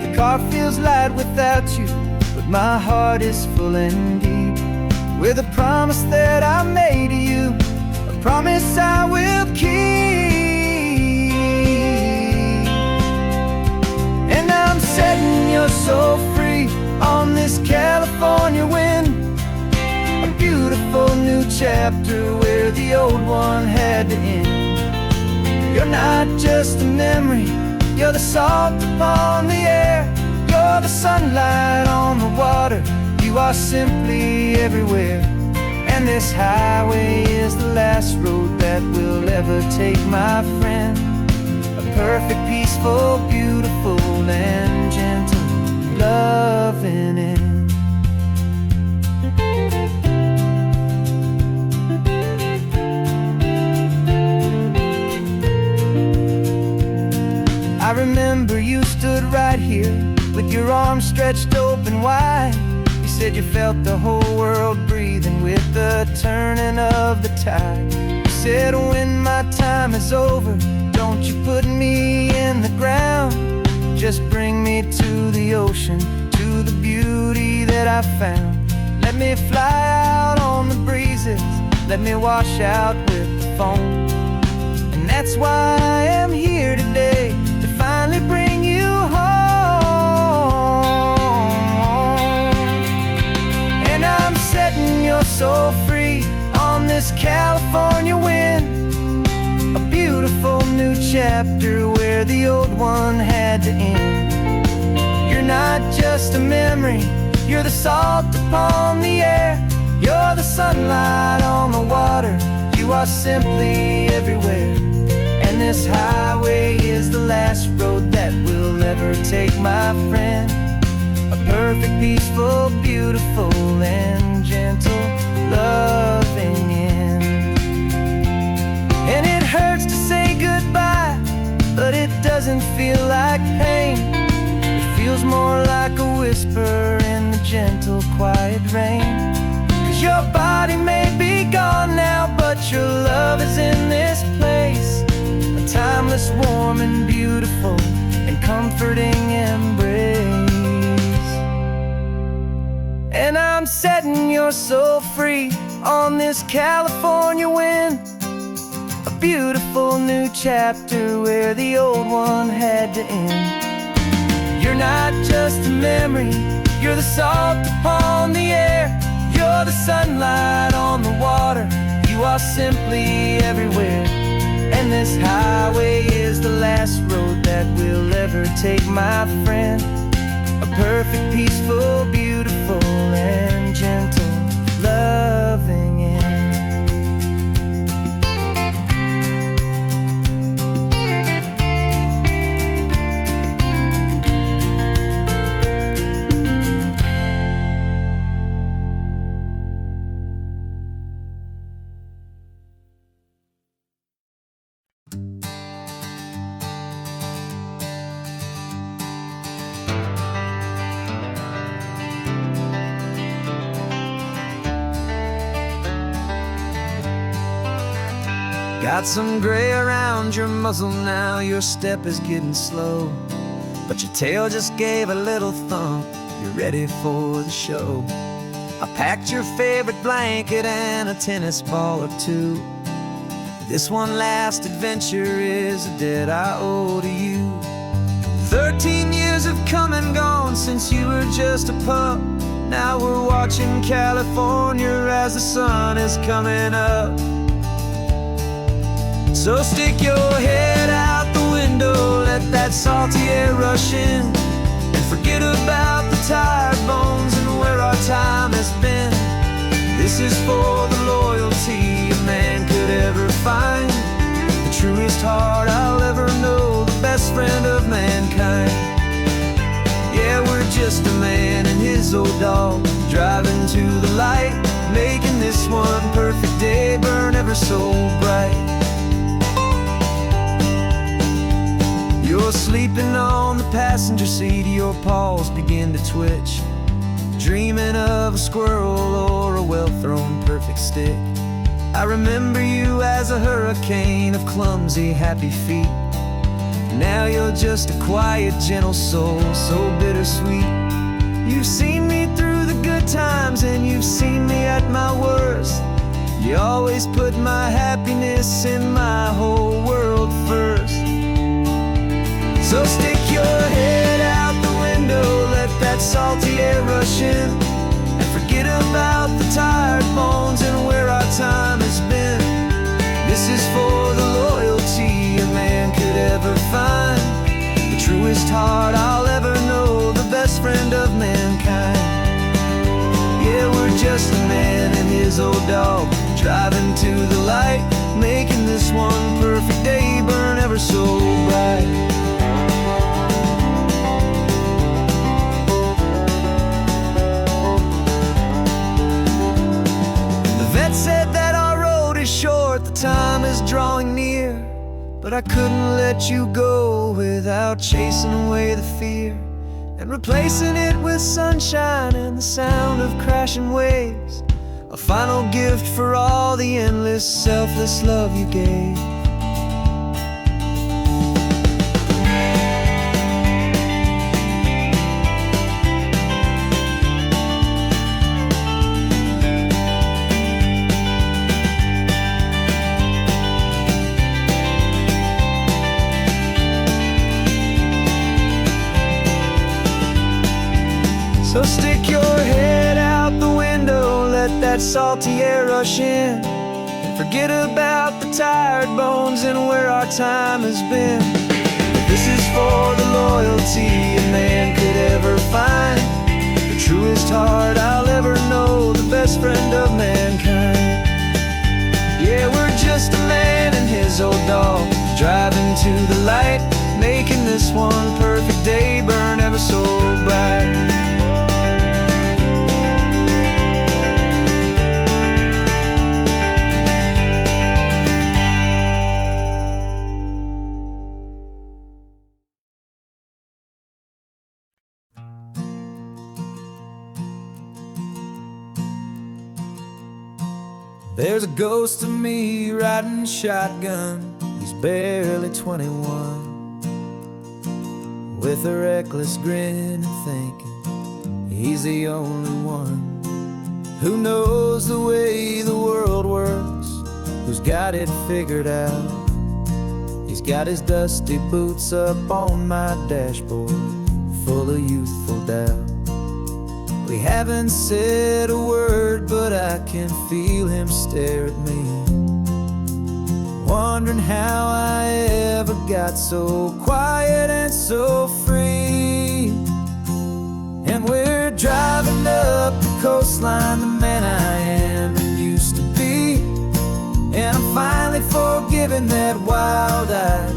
The car feels light without you, but my heart is full and deep with a promise that I made to you. Promise I will keep. And I'm setting your soul free on this California wind. A beautiful new chapter where the old one had to end. You're not just a memory, you're the salt upon the air. You're the sunlight on the water, you are simply everywhere. And this highway is the last road that we'll ever take, my friend. A perfect, peaceful, beautiful, and gentle loving end. I remember you stood right here with your arms stretched open wide. You said you felt the whole world breathing with the turning of the tide. You said when my time is over, don't you put me in the ground. Just bring me to the ocean, to the beauty that I found. Let me fly out on the breezes, let me wash out with the foam. And that's why I am here today, to finally bring you home. And I'm setting your soul free on this California wind. A beautiful new chapter where the old one had to end. You're not just a memory, you're the salt upon the air. You're the sunlight on the water, you are simply everywhere. And this highway is the last road that we'll ever take, my friend. A perfect, peaceful, beautiful, and gentle loving end. And it hurts to say goodbye, but it doesn't feel like pain. It feels more like a whisper in the gentle, quiet rain. 'Cause your body may be gone now, but your love is in this place. A timeless, warm, and beautiful, and comforting embrace. And I'm setting your soul free on this California wind. A beautiful new chapter where the old one had to end. You're not just a memory, you're the salt upon the air. You're the sunlight on the water, you are simply everywhere. And this highway is the last road that we'll ever take, my friend. A perfect, peaceful, beautiful, and gentle loving end. Got some gray around your muzzle now, your step is getting slow, but your tail just gave a little thump, you're ready for the show. I packed your favorite blanket and a tennis ball or two. This one last adventure is a debt I owe to you. 13 years have come and gone since you were just a pup. Now we're watching California as the sun is coming up. So stick your head out the window, let that salty air rush in, and forget about the tired bones and where our time has been. This is for the loyalty a man could ever find, the truest heart I'll ever know, the best friend of mankind. Yeah, we're just a man and his old dog, driving to the light, making this one perfect day burn ever so bright. You're sleeping on the passenger seat, your paws begin to twitch, dreaming of a squirrel or a well-thrown perfect stick. I remember you as a hurricane of clumsy, happy feet. Now you're just a quiet, gentle soul, so bittersweet. You've seen me through the good times and you've seen me at my worst. You always put my happiness in my whole world first. So stick your head out the window, let that salty air rush in, and forget about the tired bones and where our time has been. This is for the loyalty a man could ever find, the truest heart I'll ever know, the best friend of mankind. Yeah, we're just a man and his old dog, driving to the light, making this one perfect day burn ever so bright. Said that our road is short, the time is drawing near, but I couldn't let you go without chasing away the fear and replacing it with sunshine and the sound of crashing waves, a final gift for all the endless, selfless love you gave. So stick your head out the window, let that salty air rush in, and forget about the tired bones and where our time has been. This is for the loyalty a man could ever find, the truest heart I'll ever know, the best friend of mankind. Yeah, we're just a man and his old dog, driving to the light, making this one perfect day burn ever so bright. There's a ghost of me riding shotgun, he's barely 21, with a reckless grin and thinking he's the only one who knows the way the world works, who's got it figured out. He's got his dusty boots up on my dashboard, full of youthful doubt. We haven't said a word, but I can feel him stare at me, wondering how I ever got so quiet and so free. And we're driving up the coastline, the man I am and used to be, and I'm finally forgiving that wild-eyed,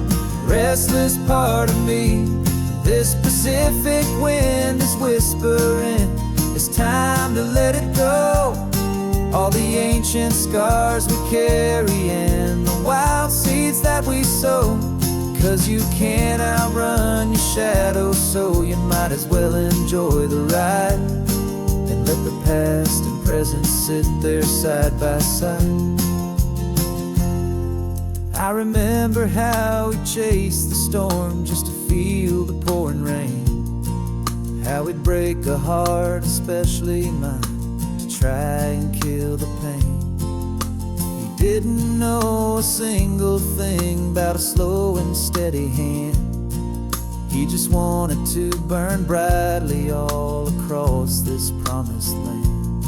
restless part of me. This Pacific wind is whispering, it's time to let it go. All the ancient scars we carry and the wild seeds that we sow. 'Cause you can't outrun your shadow, so you might as well enjoy the ride and let the past and present sit there side by side. I remember how we chased the storm just to feel the pouring rain, how we'd break a heart, especially mine, to try and kill the pain. We didn't know a single thing about a slow and steady hand. He just wanted to burn brightly all across this promised land.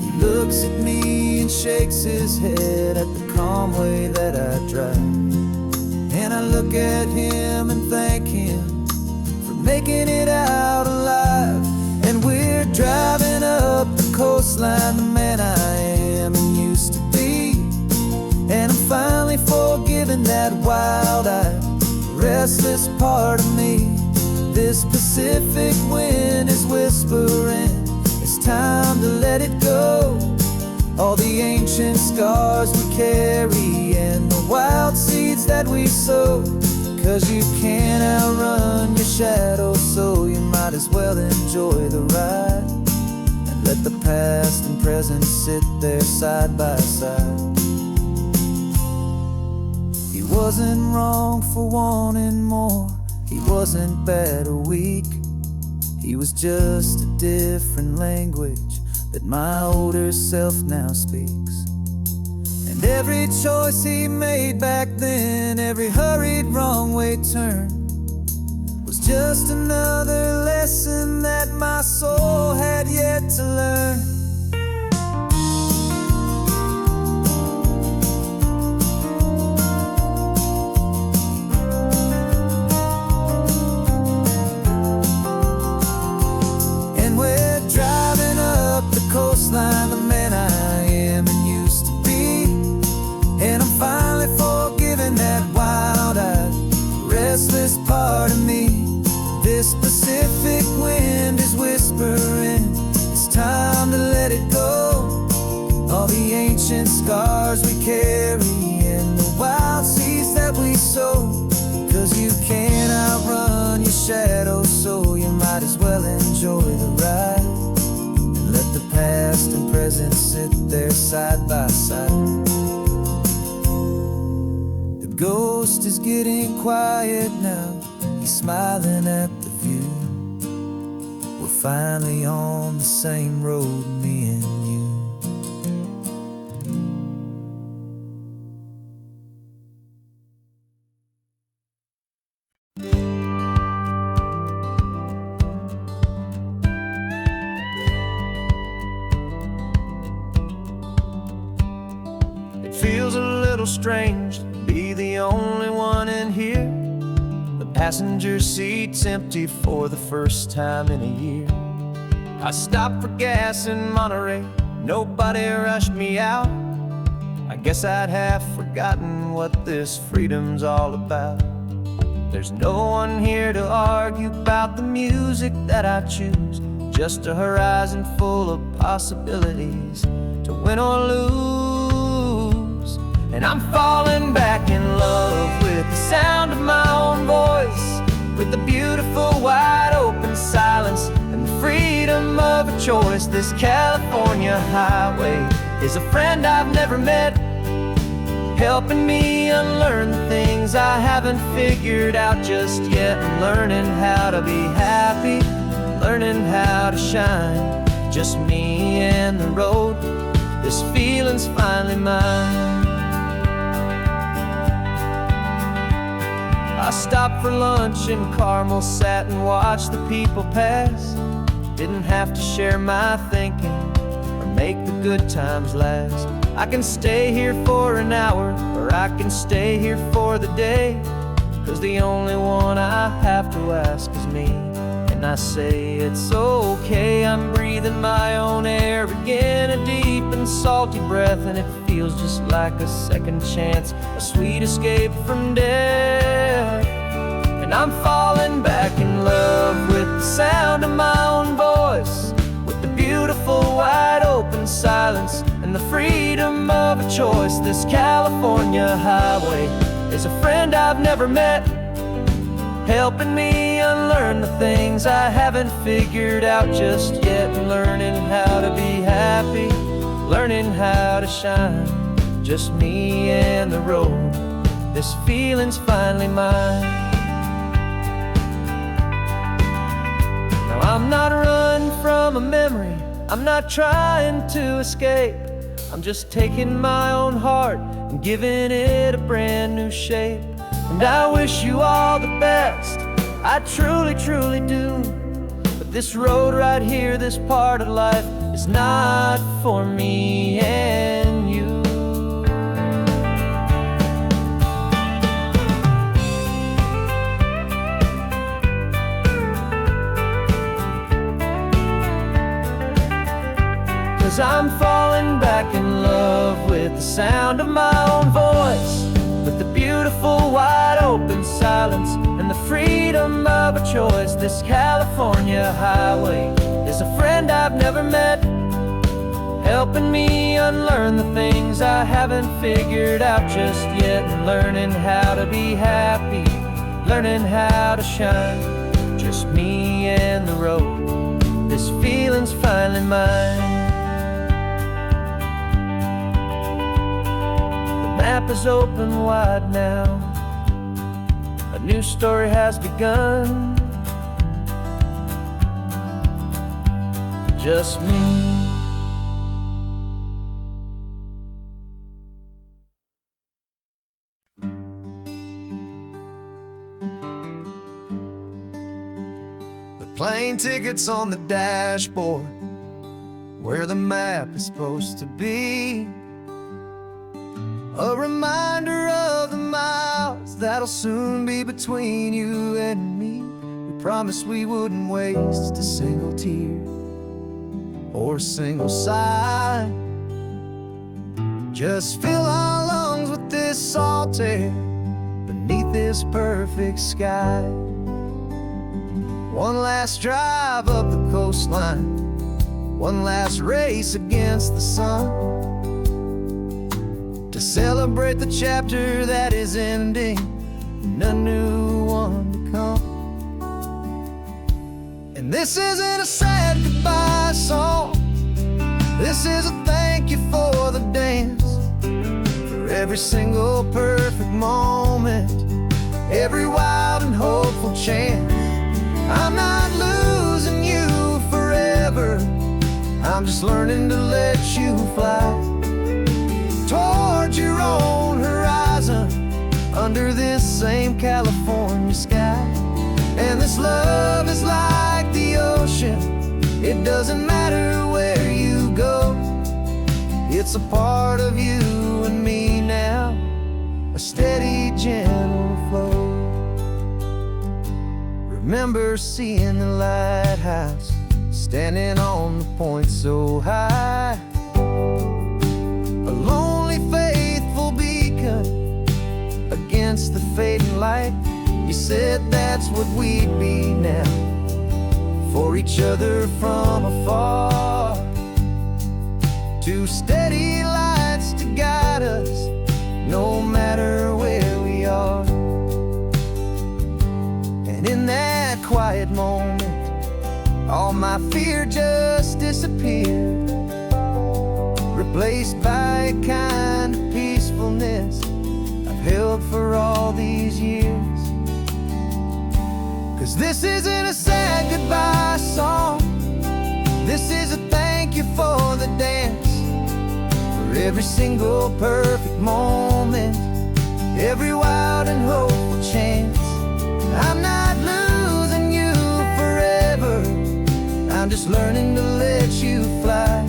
He looks at me and shakes his head at the calm way that I drive. And I look at him and thank him for making it out alive. And we're driving up the coastline, the man I am and used to be. And I'm finally forgiving that wild-eyed, restless part of me. This Pacific wind is whispering, it's time to let it go. All the ancient scars we carry and the wild seeds that we sow. 'Cause you can't outrun your shadow, so you might as well enjoy the ride. And let the past and present sit there side by side. He wasn't wrong for wanting more. He wasn't bad or weak. He was just a different language that my older self now speaks. And every choice he made back then, every hurried wrong way turn, was just another lesson that my soul had yet to learn. Coastline, the man I am and used to be. And I'm finally forgiving that wild-eyed, restless part of me. This Pacific wind is whispering, it's time to let it go. All the ancient scars we carry and the wild seeds that we sow. 'Cause you can't outrun your shadow, so you might as well enjoy the ride. Let the past and present sit there side by side. The ghost is getting quiet now. He's smiling at the view. We're finally on the same road, me and you. Feels a little strange to be the only one in here. The passenger seat's empty for the first time in a year. I stopped for gas in Monterey, nobody rushed me out. I guess I'd have forgotten what this freedom's all about. There's no one here to argue about the music that I choose. Just a horizon full of possibilities to win or lose. And I'm falling back in love with the sound of my own voice, with the beautiful wide open silence and the freedom of a choice. This California highway is a friend I've never met, helping me unlearn the things I haven't figured out just yet. I'm learning how to be happy, learning how to shine, just me and the road. This feeling's finally mine. I stopped for lunch in Carmel, sat and watched the people pass. Didn't have to share my thinking or make the good times last. I can stay here for an hour, or I can stay here for the day. 'Cause the only one I have to ask is me. And I say it's okay, I'm breathing my own air again. A deep and salty breath, and it feels just like a second chance, a sweet escape from death. And I'm falling back in love with the sound of my own voice, with the beautiful wide open silence and the freedom of a choice. This California highway is a friend I've never met, helping me unlearn the things I haven't figured out just yet. Learning how to be happy, learning how to shine, just me and the road. This feeling's finally mine. Now I'm not running from a memory, I'm not trying to escape. I'm just taking my own heart and giving it a brand new shape. And I wish you all the best, I truly, truly do. But this road right here, this part of life, is not for me and you. Cause I'm falling back in love with the sound of my own voice, with the beautiful wide open silence and the freedom of a choice. This California highway is a friend I've never met, helping me unlearn the things I haven't figured out just yet, and learning how to be happy, learning how to shine. Just me and the road, this feeling's finally mine. The map is open wide now, a new story has begun. Just me. Plane tickets on the dashboard, where the map is supposed to be. A reminder of the miles that'll soon be between you and me. We promised we wouldn't waste a single tear or a single sigh. Just fill our lungs with this salt air beneath this perfect sky. One last drive up the coastline, one last race against the sun, to celebrate the chapter that is ending and a new one to come. And this isn't a sad goodbye song, this is a thank you for the dance, for every single perfect moment, every wild and hopeful chance. I'm not losing you forever, I'm just learning to let you fly toward your own horizon, under this same California sky. And this love is like the ocean, it doesn't matter where you go, it's a part of you and me now, a steady, gentle flow. Remember seeing the lighthouse, standing on the point so high, a lonely, faithful beacon against the fading light. You said that's what we'd be now, for each other from afar. Two steady lights to guide us, no matter where we are. And in that quiet moment, all my fear just disappeared, replaced by a kind of peacefulness I've held for all these years. Cause this isn't a sad goodbye song, this is a thank you for the dance, for every single perfect moment, every wild and hopeful chance. I'm not losing you forever, I'm just learning to let you fly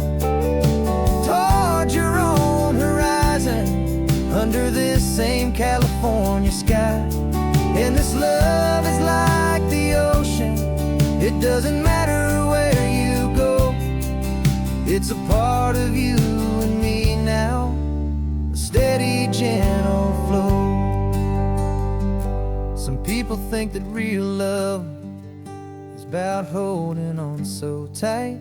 toward your own horizon, under this same California sky. And this love is like the ocean, it doesn't matter where you go, it's a part of you and me now, a steady, gentle flow. Some people think that real love is about holding on so tight.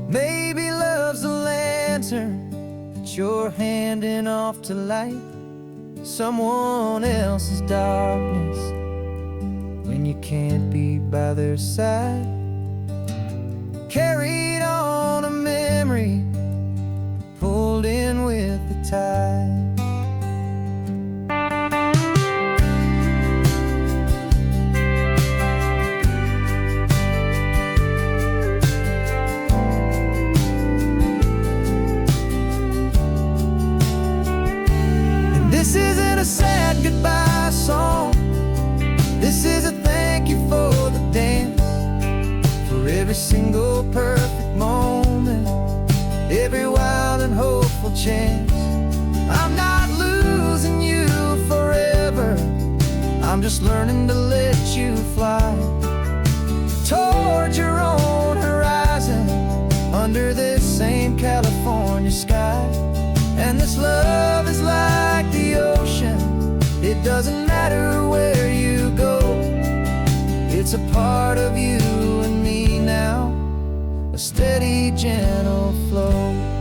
Maybe love's a lantern that you're handing off to light someone else's darkness when you can't be by their side. Carried on a memory, pulled in with the tide. This isn't a sad goodbye song. This is a thank you for the dance, for every single perfect moment, every wild and hopeful chance. I'm not losing you forever, I'm just learning to let you fly toward your own horizon, under this same California sky. And this love is like the ocean, it doesn't matter where you go, it's a part of you and me now, a steady, gentle flow.